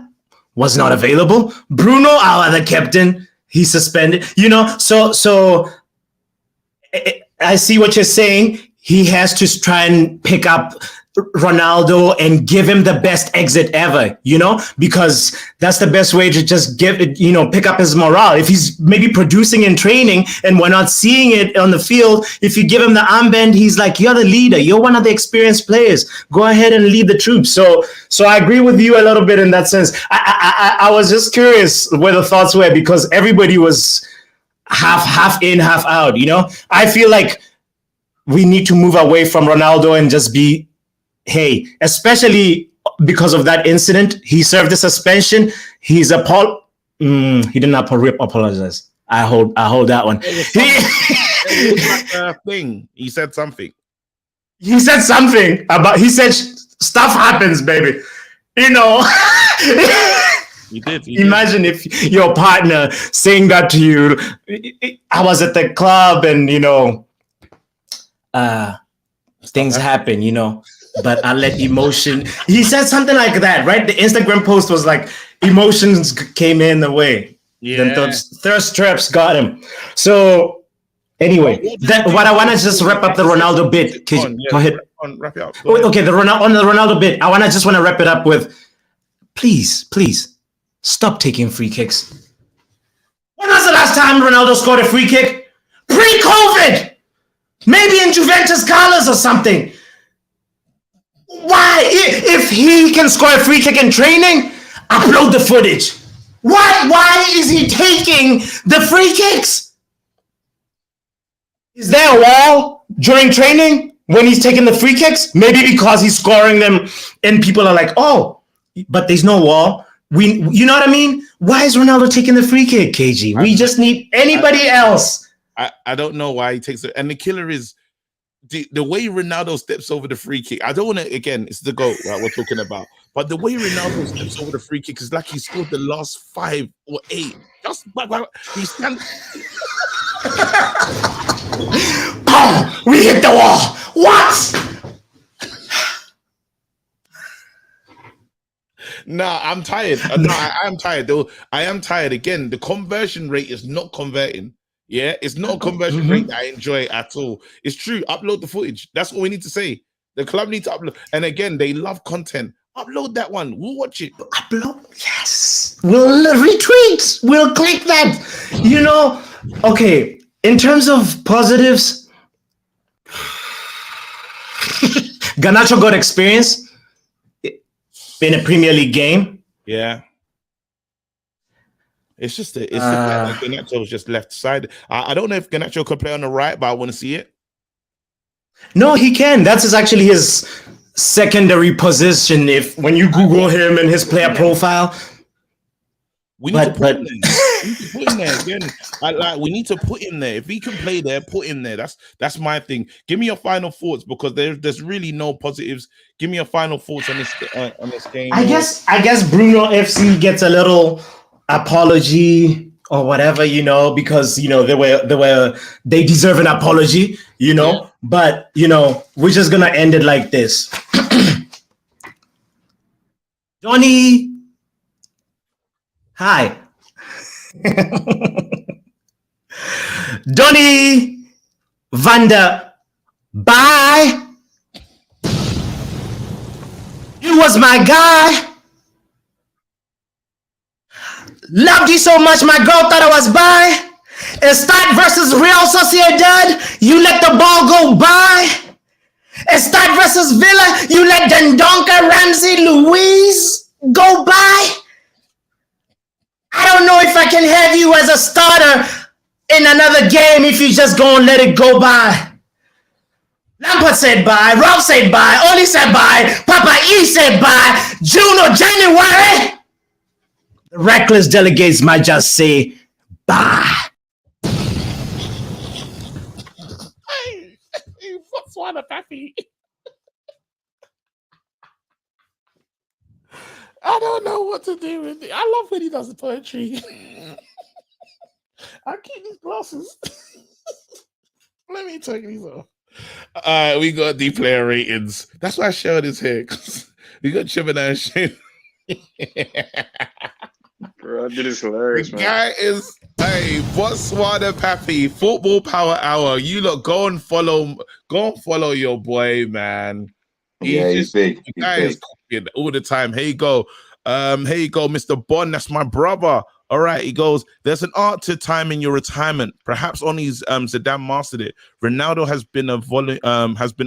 was not available. Bruno, our other captain, he suspended. So I see what you're saying. He has to try and pick up Ronaldo and give him the best exit ever, because that's the best way to just pick up his morale. If he's maybe producing in training and we're not seeing it on the field, if you give him the armband, he's like, you're the leader. You're one of the experienced players. Go ahead and lead the troops. So I agree with you a little bit in that sense. I was just curious where the thoughts were, because everybody was half in, half out, I feel like we need to move away from Ronaldo and just be, hey, especially because of that incident, he served the suspension. He didn't apologize. I hold that one. He said something. He said something about. He said stuff happens, baby. He did. Imagine if your partner saying that to you. I was at the club and things happen, but I let emotion. He said something like that, right? The Instagram post was like, emotions came in the way. Yeah. Then those thirst traps got him. So anyway, what I want to just wrap up the Ronaldo bit. Go ahead. Wrap it up. Okay, on the Ronaldo bit, I want to wrap it up with, please, stop taking free kicks. When was the last time Ronaldo scored a free kick? Pre-COVID! Maybe in Juventus Colors or something. Why? If he can score a free kick in training, upload the footage. Why is he taking the free kicks? Is there a wall during training when he's taking the free kicks? Maybe because he's scoring them and people are like, oh, but there's no wall. You know what I mean? Why is Ronaldo taking the free kick, KG? We just need anybody else. I don't know why he takes it. And the killer is the way Ronaldo steps over the free kick. I don't want to, again, it's the GOAT that we're talking about. But the way Ronaldo steps over the free kick is like he scored the last 5 or 8. Just he stands. We hit the wall. What? Nah, I'm tired. No, I am tired though. I am tired. Again, the conversion rate is not converting. Yeah, it's not a conversion rate that I enjoy at all. It's true. Upload the footage. That's what we need to say. The club needs to upload. And again, they love content. Upload that one. We'll watch it. Upload. Yes. We'll retweet. We'll click that. Okay. In terms of positives, Garnacho got experience in a Premier League game. Yeah. It's just the fact that Garnacho was just left side. I don't know if Garnacho could play on the right, but I want to see it. No, he can. Actually his secondary position. If when you Google him and his player profile, we need to put him there. We need to put him there again. We need to put him there. If he can play there, put him there. That's my thing. Give me your final thoughts because there's really no positives. Give me your final thoughts on this game. I guess Bruno FC gets a little apology or whatever, because they deserve an apology, But we're just gonna end it like this. Donny, hi. Donny Vander, bye. You was my guy. Loved you so much, my girl thought I was bi. Estad versus Real Sociedad, you let the ball go by. Estad versus Villa, you let Dendonka, Ramsey, Luis go by. I don't know if I can have you as a starter in another game if you just go and let it go by. Lampard said bye, Ralph said bye, Oli said bye, Papa E said bye, June or January. The reckless delegates might just say bye. I don't know what to do with it. I love when he does the poetry. I keep these glasses. Let me take these off. We got D player ratings. That's why I showed his hair. We got Gemini and Shane. Bro, that is hilarious, The man. guy is Botswana Pappy, Football Power Hour. You look, go and follow your boy, man. He's big. The guy is cooking all the time. Here you go, Mr. Bond. That's my brother. All right, he goes, there's an art to time in your retirement. Perhaps on his Zidane mastered it. Ronaldo has been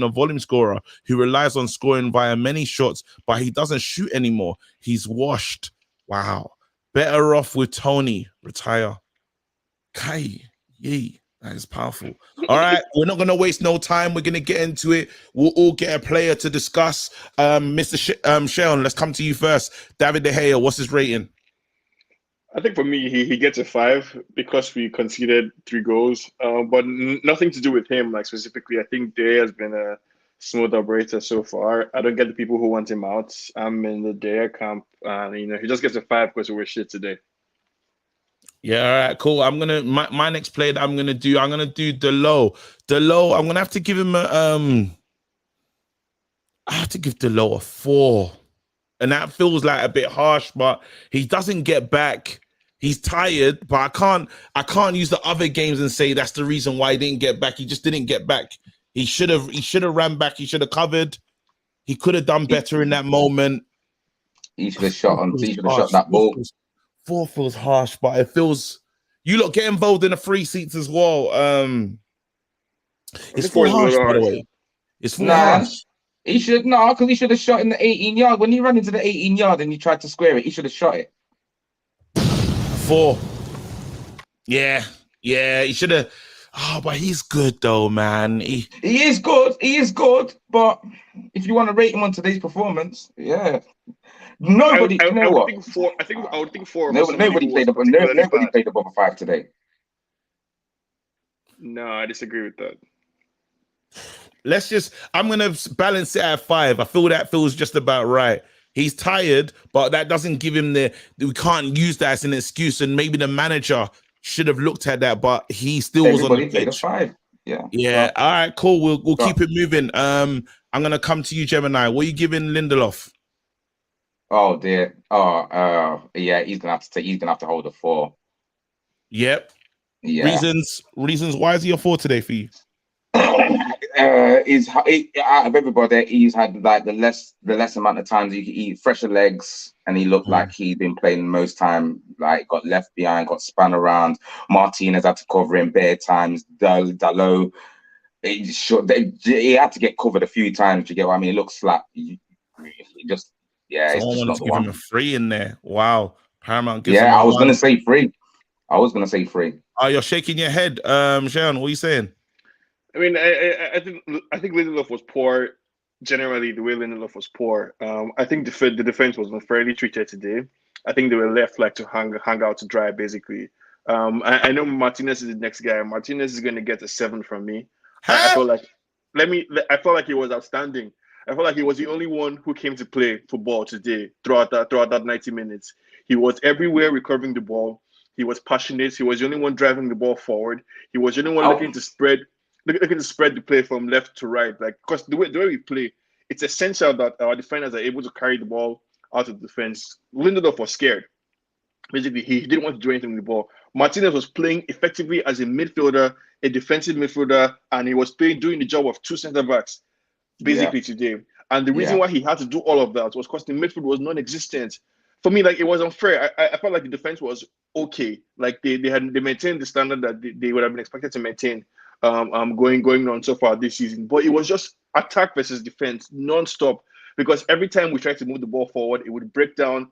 a volume scorer who relies on scoring via many shots, but he doesn't shoot anymore. He's washed. Wow. Better off with Tony. Retire. Kai. Yee. That is powerful. All right, we're not going to waste no time. We're going to get into it. We'll all get a player to discuss. Mr. Sharon, let's come to you first. David De Gea, what's his rating? I think for me, he gets a 5 because we conceded 3 goals, but nothing to do with him. Like specifically, I think Day has been a smooth operator so far. I don't get the people who want him out. I'm in the Day camp, and he just gets a 5 because we were shit today. Yeah, all right, cool. I'm gonna my next play that I'm gonna do Delo. Delo, I'm gonna have to give him I have to give Delo a 4. And that feels like a bit harsh, but he doesn't get back. He's tired, but I can't use the other games and say that's the reason why he didn't get back. He just didn't get back. He should have ran back. He should have covered. He could have done better in that moment. He should have shot that ball. 4 feels harsh, but it feels you lot get involved in the free seats as well. It's 4 harsh, by the way. It's 4 harsh. He should because he should have shot in the 18-yard. When he ran into the 18-yard and he tried to square it, he should have shot it. 4. Yeah, he should have. Oh, but he's good though, man. He is good. He is good. But if you want to rate him on today's performance, yeah. Nobody. I would think 4. I would think 4. Nobody played above a 5 today. No, I disagree with that. I'm going to balance it at 5. I feel that feels just about right. He's tired, but that doesn't give him we can't use that as an excuse. And maybe the manager should have looked at that, but he still was on the pitch. Played a 5. Yeah. Yeah. All right, cool. We'll keep it moving. I'm going to come to you, Gemini. What are you giving Lindelof? Oh dear. Yeah, he's going to have to hold a 4. Yep. Yeah. Reasons why is he a 4 today for you? Out of everybody, he's had like the less amount of times he could eat fresher legs, and he looked like he'd been playing most time. Like got left behind, got spun around. Martinez had to cover him bare times. Dalot, he had to get covered a few times. You get what I mean? It looks like it's just not the one. Him a 3 in there. Wow, Paramount. I was going to say 3. Oh, you're shaking your head, Sharon. What are you saying? I mean, I think Lindelof was poor. Generally, the way Lindelof was poor. I think the defense was unfairly treated today. I think they were left like to hang out to dry, basically. I know Martinez is the next guy. Martinez is going to get a 7 from me. I felt like I felt like he was outstanding. I felt like he was the only one who came to play football today throughout that 90 minutes. He was everywhere recovering the ball. He was passionate. He was the only one driving the ball forward. He was the only one looking to spread the play from left to right. Like, because the way we play, it's essential that our defenders are able to carry the ball out of defense. Lindelof was scared. Basically, he didn't want to do anything with the ball. Martinez was playing effectively as a midfielder, a defensive midfielder, and he was doing the job of 2 centre backs, basically today. And the reason why he had to do all of that was because the midfield was non-existent. For me, like, it was unfair. I felt like the defense was okay. Like they maintained the standard that they would have been expected to maintain going on so far this season. But it was just attack versus defense non-stop, because every time we tried to move the ball forward, it would break down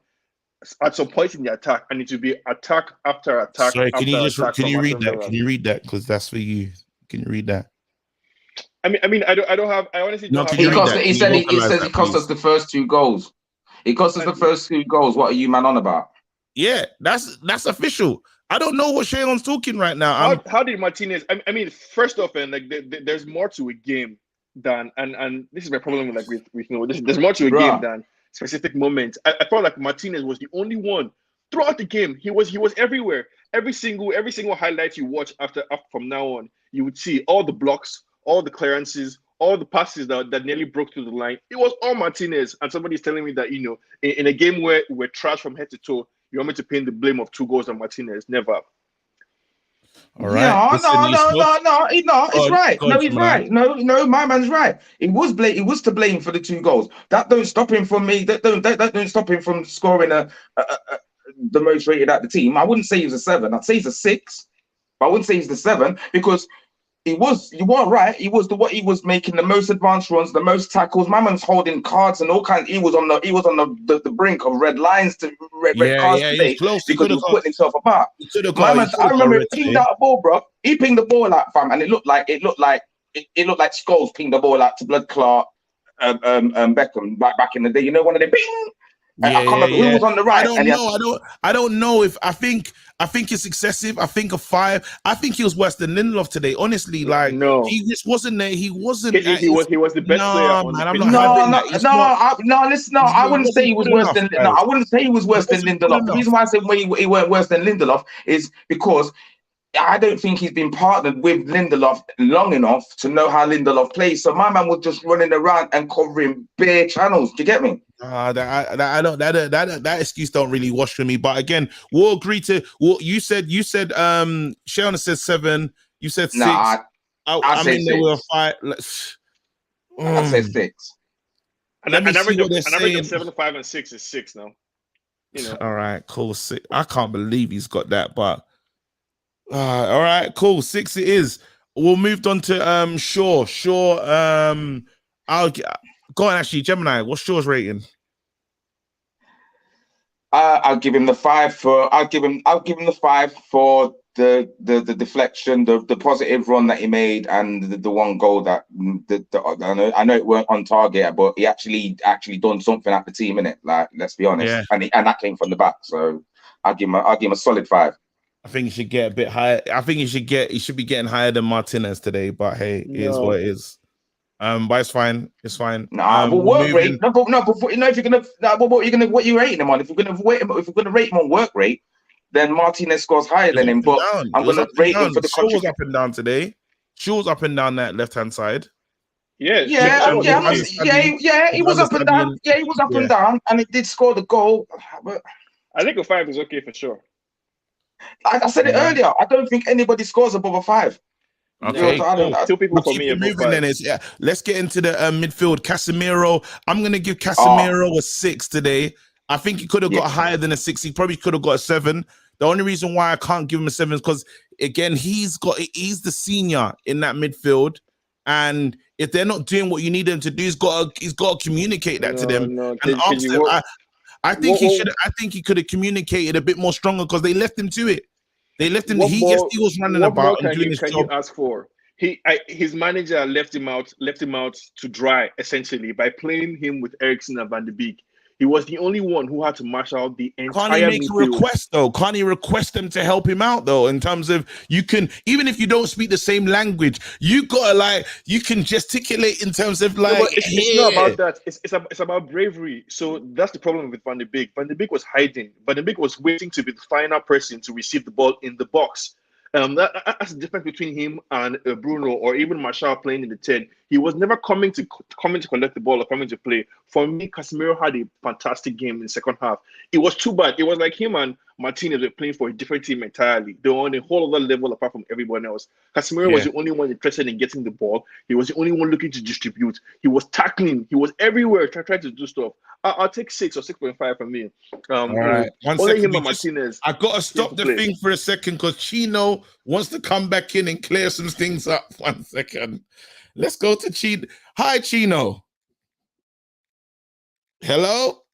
at some point in the attack, and it would be attack after attack. Sorry, can you read that? Villa. Can you read that? Because that's for you. Can you read that? I honestly don't have. He said it cost us the first 2 goals. It cost us the first 2 goals. What are you man on about? Yeah, that's official. I don't know what Shayon's talking right now. How did Martinez? I mean, first off, and like there's more to a game than and this is my problem with there's more to a game than specific moments. I felt like Martinez was the only one throughout the game. He was everywhere. Every single highlight you watch after from now on, you would see all the blocks, all the clearances, all the passes that nearly broke through the line. It was all Martinez. And somebody's telling me that, in a game where we're trash from head to toe, you want me to pin the blame of 2 goals on Martinez? Never. All right. No, it's right. No, he's right. No, my man's right. It was to blame for the 2 goals. That don't stop him from me. That don't stop him from scoring the most rated at the team. I wouldn't say he's a 7. I'd say he's a 6. But I wouldn't say he's the 7, because you are right. He was making the most advanced runs, the most tackles. My man's holding cards and all kinds. He was on the brink of red lines to red cards today, because he was putting himself apart. I remember he pinged out a ball, bro. He pinged the ball out, fam, and it looked like Scholes pinged the ball out to Blood Clark, Beckham back in the day. You know, one of them. Bing! I can't remember who was on the right. I don't know if I think it's excessive. I think a 5. I think he was worse than Lindelof today. Honestly, like no, he just wasn't there. He wasn't. He was the best player. Man, I'm not listen. I wouldn't say he was worse than. No, I wouldn't say he was worse than Lindelof. The reason why I said he weren't worse than Lindelof is because I don't think he's been partnered with Lindelof long enough to know how Lindelof plays. So my man was just running around and covering bare channels. Do you get me? That excuse don't really wash for me. But again, we'll agree to what you said. You said Shayna said 7. You said 6. I mean, there were 5. I said 6. An average of 7, 5, and 6 is 6 now. All right, cool. 6. I can't believe he's got that, but. All right, cool. 6 it is. We'll move on to Shaw. I'll go on. Actually, Gemini, what's Shaw's rating? I'll give him the 5 for. I'll give him the 5 for the deflection, the positive run that he made, and the 1 goal that I know it weren't on target, but he actually done something at the team, innit? Like, let's be honest, and that came from the back. So I'll give him a solid 5. I think he should get a bit higher. I think he should be getting higher than Martinez today. But hey, it is what it is. But it's fine. It's fine. But work rate. What are you rating him on? If we're gonna rate him on work rate, then Martinez scores higher than him. But I'm gonna rate him for the contribution. Was up and down today. She was up and down that left hand side. He was up and down. Yeah, he was up and down, and it did score the goal. But I think a 5 is okay for sure. I said it earlier. I don't think anybody scores above a 5. Okay, two people for me. Moving then let's get into the midfield. Casemiro. I'm going to give Casemiro a 6 today. I think he could have got higher than a 6. He probably could have got a 7. The only reason why I can't give him a 7 is because, again, he's the senior in that midfield, and if they're not doing what you need them to do, he's got to communicate that to them and ask them. I think he could have communicated a bit more stronger because they left him to it. They left him. He was running about and doing his job. You ask for? his manager left him out to dry essentially by playing him with Eriksen and Van de Beek. He was the only one who had to mash out the Can't he entire make a midfield. request though? Can't he request them to help him out though? In terms of you can, even if you don't speak the same language, you gotta you can gesticulate in terms of No, but it's not about that. It's about bravery. So that's the problem with Van de Beek. Van de Beek was hiding. Van de Beek was waiting to be the final person to receive the ball in the box. That's the difference between him and Bruno or even Martial playing in the 10. He was never coming to collect the ball or coming to play. For me, Casemiro had a fantastic game in the second half. It was too bad. It was like him and Martinez were playing for a different team entirely. They were on a whole other level apart from everyone else. Casemiro was the only one interested in getting the ball. He was the only one looking to distribute. He was tackling. He was everywhere trying to do stuff. I'll take 6 or 6.5 from me. All right. Only him and Martinez. I got to stop the thing for a second because Chino wants to come back in and clear some things up. 1 second. Let's go to Chino. Hi, Chino. Hello?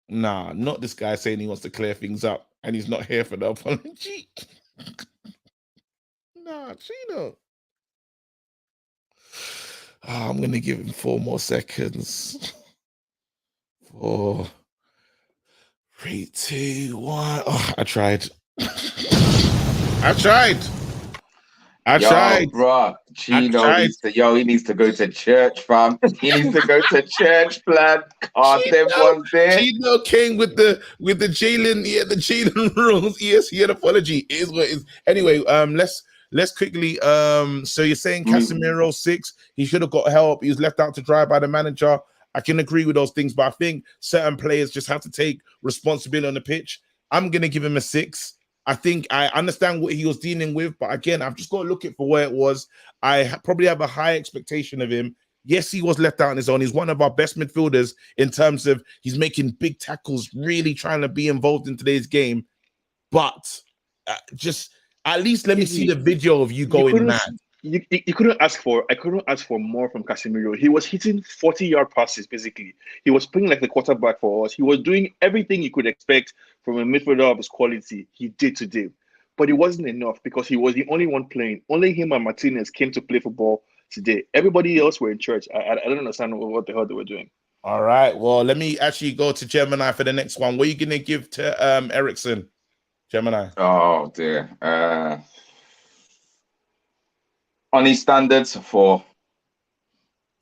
Nah, not this guy saying he wants to clear things up and he's not here for the apology. Nah, Chino. I'm going to give him 4 more seconds. 4, 3, 2, 1. Oh, I tried. I tried. Bro, Chino needs to he needs to go to church, fam. He needs to go to church, plan. Everyone's there. Chino came with the Jalen, the Jalen rules. Yes, he had apology. It is what it is. Anyway, let's quickly. So you're saying Casemiro 6? He should have got help. He was left out to dry by the manager. I can agree with those things, but I think certain players just have to take responsibility on the pitch. I'm gonna give him a 6. I think I understand what he was dealing with, but again, I've just got to look at for where it was. I probably have a high expectation of him. Yes, he was left out on his own. He's one of our best midfielders in terms of he's making big tackles, really trying to be involved in today's game. But just at least let me see the video of you going mad. I couldn't ask for more from Casemiro. He was hitting 40-yard passes, basically. He was playing like the quarterback for us. He was doing everything you could expect from a midfielder of his quality. He did today. But it wasn't enough because he was the only one playing. Only him and Martinez came to play football today. Everybody else were in church. I don't understand what the hell they were doing. All right. Well, let me actually go to Gemini for the next one. What are you going to give to Eriksen? Gemini. Oh, dear. On his standards, 4.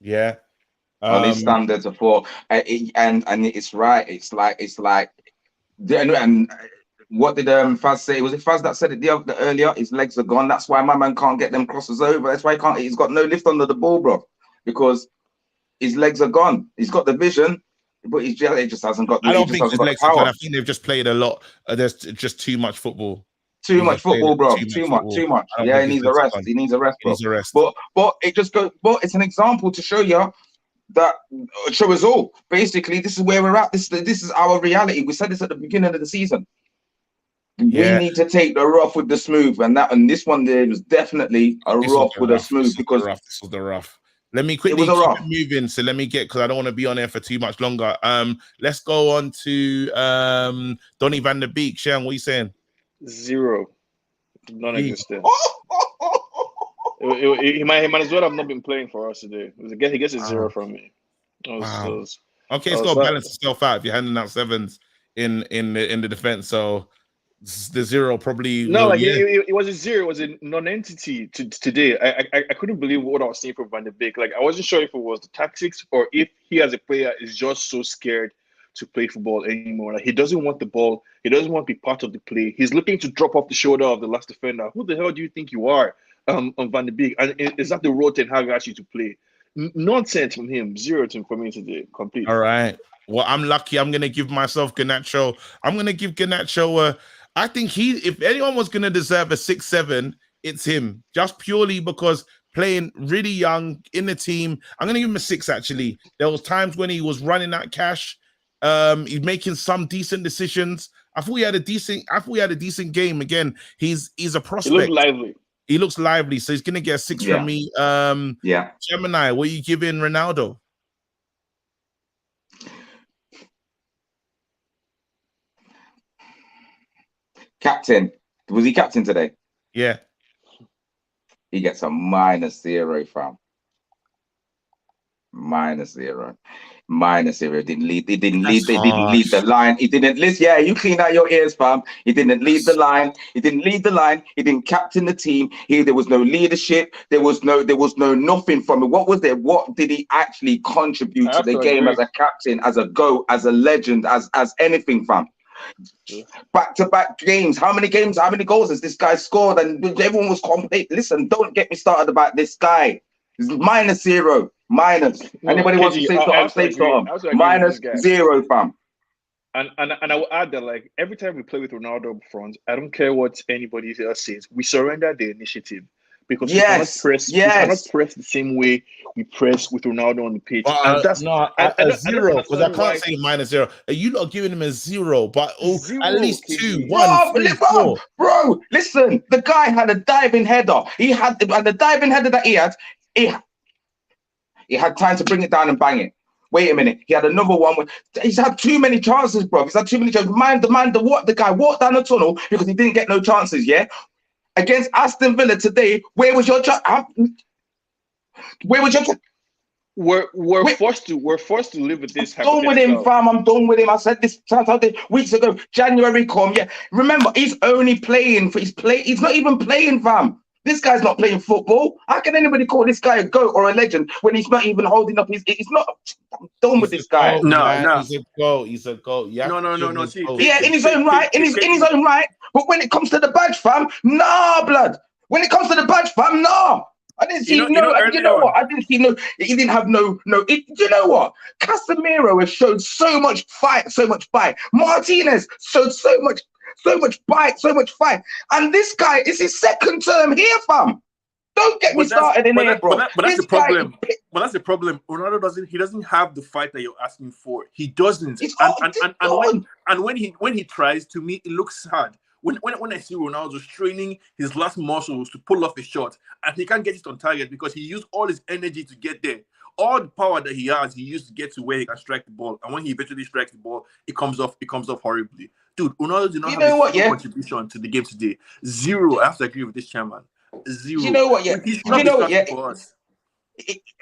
Yeah. On his standards, 4. And it's right. It's like. And what did Faz say? Was it Faz that said it the earlier? His legs are gone. That's why my man can't get them crosses over. That's why he can't. He's got no lift under the ball, bro, because his legs are gone. He's got the vision, but he just hasn't got. I don't think his legs are gone. I think they've just played a lot. There's just too much football. Too much football, bro. Too much. Yeah, he needs a rest. He needs a rest, bro. But it just goes. But it's an example to show you that show us all. Basically, this is where we're at. This is our reality. We said this at the beginning of the season. Yeah. We need to take the rough with the smooth, and this one there was definitely a rough with a smooth because this was the rough. Let me quickly keep it moving. So let me because I don't want to be on there for too much longer. Let's go on to Donny van der Beek. Sharon, what are you saying? 0, non-existent. He might as well have not been playing for us today. He gets a 0 from me. Okay, it's got to balance itself out if you're handing out 7s in the defense. So the 0 probably it was a 0. It was a non-entity today. I couldn't believe what I was seeing from Van de Beek. Like I wasn't sure if it was the tactics or if he as a player is just so scared to play football anymore. Like, he doesn't want the ball. He doesn't want to be part of the play. He's looking to drop off the shoulder of the last defender. Who the hell do you think you are, on Van de Beek? And is that the role Ten Hag asked you to play? Nonsense from him. 0 for me today. Complete. All right. Well, I'm lucky. I'm going to give myself Garnacho. I'm going to give Garnacho I think if anyone was going to deserve a 6-7, it's him. Just purely because playing really young in the team. I'm going to give him a 6, actually. There was times when he was running out cash. He's making some decent decisions. I thought he had a decent game. Again, he's a prospect. He looks lively. So he's going to get a 6 from me. Gemini, what are you giving Ronaldo? Captain. Was he captain today? Yeah. He gets a -0, fam. -0. -0. Didn't lead. He didn't That's lead. They didn't lead the harsh. line. He didn't listen. Yeah, you clean out your ears, fam. He didn't lead the line. He didn't lead the line. He didn't captain the team. There was no leadership. There was no nothing from it. What was there? What did he actually contribute I to have the to game agree. as a captain, as a GOAT, as a legend, as anything, fam? Back-to-back games. How many games? How many goals has this guy scored? And everyone was complete. Listen, don't get me started about this guy. It's -0. Minus. No, Anybody wants to KG, say I something? have to Say agree. I something. have to agree with this guy. -0, fam. And I will add that, like, every time we play with Ronaldo up front, I don't care what anybody else says, we surrender the initiative because we cannot press. We cannot press the same way we press with Ronaldo on the pitch. And that's No, I a don't zero, because I understand can't why. say -0. Are you not giving him a 0? But Zero, at least KG. 2, 1, 3, 4. Bro, listen. The guy had a diving header. He had the diving header that he had. He had time to bring it down and bang it. Wait a minute. He had another one. He's had too many chances, bro. He's had too many chances. The guy walked down the tunnel because he didn't get no chances, yeah? Against Aston Villa today, where was your chance? Where was your chance? We're forced to live with this. I'm done with him, fam. I'm done with him. I said this weeks ago. January come, yeah. Remember, he's only playing for He's not even playing, fam. This guy's not playing football. How can anybody call this guy a GOAT or a legend when he's not even holding up his? He's not. I'm done with this guy. He's a GOAT. He's a GOAT. No. See, yeah, in his own right. In his own right. But when it comes to the badge, fam, nah, blood. When it comes to the badge, fam, nah. I didn't see you know what? I didn't see he didn't have no. You know what? Casemiro has showed so much fight, so much bite. Martinez showed so much bite, so much fight. And this guy is his second term here, fam. Don't get me started in here, bro. But that's the problem. But that's the problem. Ronaldo doesn't have the fight that you're asking for. He doesn't. And when he tries, to me, it looks sad. When I see Ronaldo straining his last muscles to pull off a shot, and he can't get it on target because he used all his energy to get there. All the power that he has, he used to get to where he can strike the ball. And when he eventually strikes the ball, it comes off horribly. Dude, Ronaldo did not have a single contribution to the game today. 0. I have to agree with this chairman. 0. You know what? Yeah. He should not be starting for us.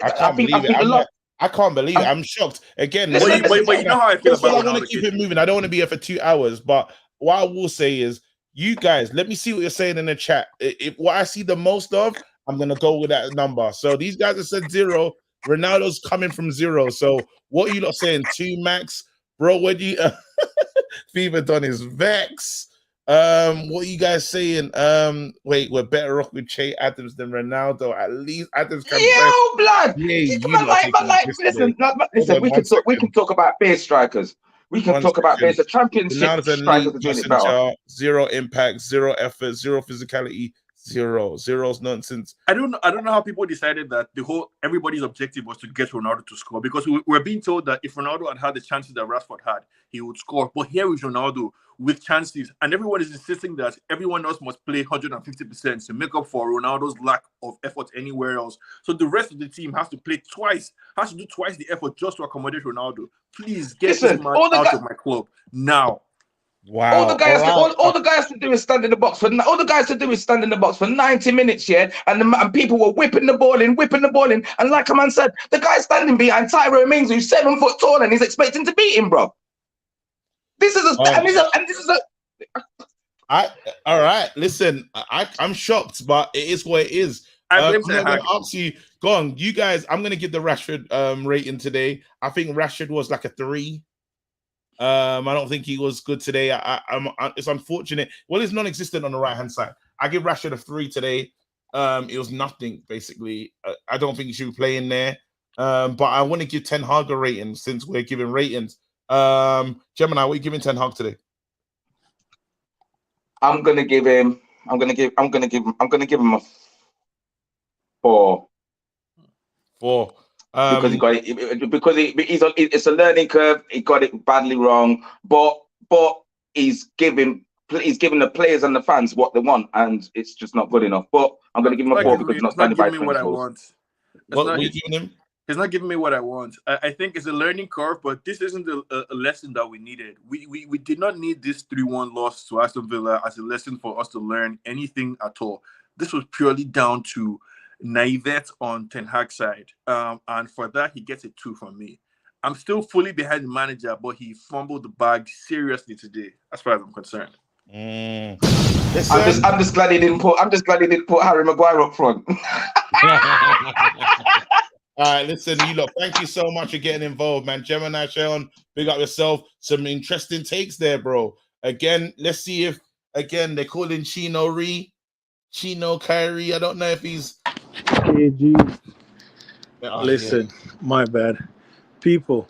I can't believe it. I can't believe it. I'm shocked. Again, but you know how I feel about Ronaldo. I want to keep it moving. I don't want to be here for 2 hours. But what I will say is, you guys, let me see what you're saying in the chat. If what I see the most of, I'm going to go with that number. So these guys have said 0. Ronaldo's coming from 0. So what are you not saying? 2 max? Bro, where do you... Fever Donny is vex. What are you guys saying? Wait, we're better off with Che Adams than Ronaldo. At least Adams can blood. Listen, we can talk about base strikers. We can talk about base. The championship strikers are doing it better. 0 impact, 0 effort, 0 physicality, 0. Zero's nonsense. I don't know how people decided that everybody's objective was to get Ronaldo to score, because we're being told that if Ronaldo had the chances that Rashford had, he would score. But here is Ronaldo with chances, and everyone is insisting that everyone else must play 150% to make up for Ronaldo's lack of effort anywhere else. So the rest of the team has to play twice, has to do twice the effort just to accommodate Ronaldo. Please get this man out of my club now. Wow! All the guy has to do is stand in the box for 90 minutes, yeah. And people were whipping the ball in, and like a man said, the guy standing behind Tyrone Mings, who's 7 foot tall, and he's expecting to beat him, bro. All right. Listen, I'm shocked, but it is what it is. I'm going to ask you. Go on, you guys. I'm going to give the Rashford rating today. I think Rashford was like a 3. I don't think he was good today. It's unfortunate. Well, it's non-existent on the right-hand side. I give Rashford a 3 today. It was nothing, basically. I don't think he should be playing there. But I want to give Ten Hag a rating since we're giving ratings. Gemini, what are you giving Ten Hag today? I'm gonna give him a 4. 4. Because he got it. Because it's a learning curve. He got it badly wrong, but he's giving the players and the fans what they want, and it's just not good enough. But I'm going to give him a 4 because he's not standing by principles. What are you giving him? He's not giving me what I want. I think it's a learning curve, but this isn't a lesson that we needed. We did not need this 3-1 loss to Aston Villa as a lesson for us to learn anything at all. this was purely down to naivete on Ten Hag's side. And for that, he gets a 2 from me. I'm still fully behind the manager, but he fumbled the bag seriously today, as far as I'm concerned. I'm just glad he didn't put Harry Maguire up front. All right, listen, you lot, thank you so much for getting involved, man. Gemini Sean, big up yourself. Some interesting takes there, bro. Again, let's see if, again, they're calling Chino Kyrie. I don't know if he's... KG. Listen, my bad. People,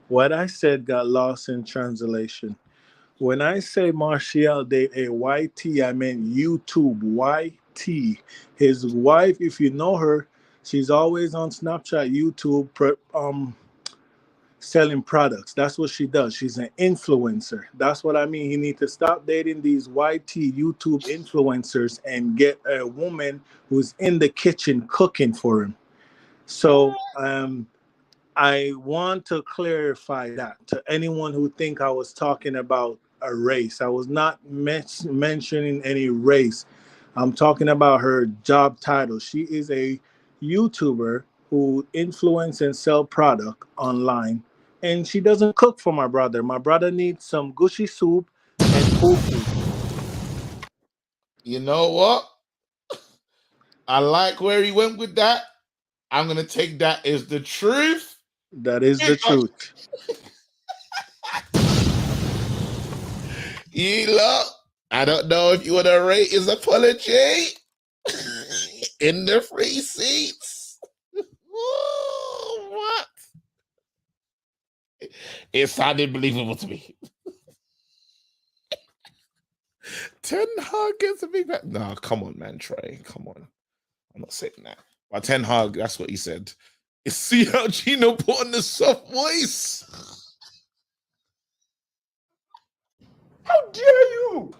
what I said got lost in translation. When I say Martial date a YT, I meant YouTube YT. His wife, if you know her, she's always on Snapchat, YouTube, selling products. That's what she does. She's an influencer. That's what I mean. He needs to stop dating these YT YouTube influencers and get a woman who's in the kitchen cooking for him. So I want to clarify that to anyone who think I was talking about a race. I was not mentioning any race. I'm talking about her job title. She is a YouTuber who influence and sell product online, and she doesn't cook for my brother. My brother needs some gushy soup and fufu. You know what? I like where he went with that. I'm going to take that as the truth. That is the truth. You lot, I don't know if you want to rate his apology in the free seats. Ooh, what? It sounded believable to me. Ten Hag gets a big back. No, come on, man, Trey. Come on. I'm not saying that. But Ten Hag, that's what he said. See how Gino put on the soft voice? How dare you?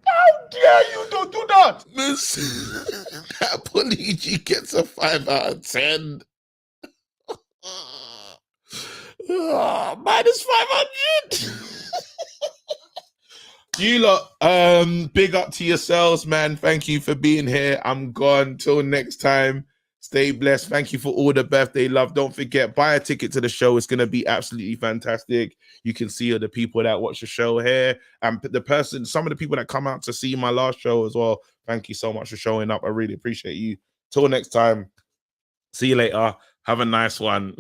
How dare you don't do that? That Poligi gets a 5 out of 10. Minus 500. You lot, big up to yourselves, man. Thank you for being here. I'm gone. Till next time. Stay blessed. Thank you for all the birthday love. Don't forget, buy a ticket to the show. It's going to be absolutely fantastic. You can see all the people that watch the show here. And some of the people that come out to see my last show as well. Thank you so much for showing up. I really appreciate you. Till next time. See you later. Have a nice one.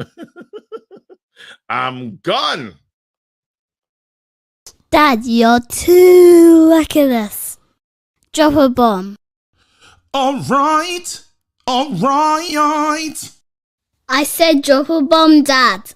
I'm gone. Dad, you're too reckless. Drop a bomb. All right. I said drop a bomb, Dad.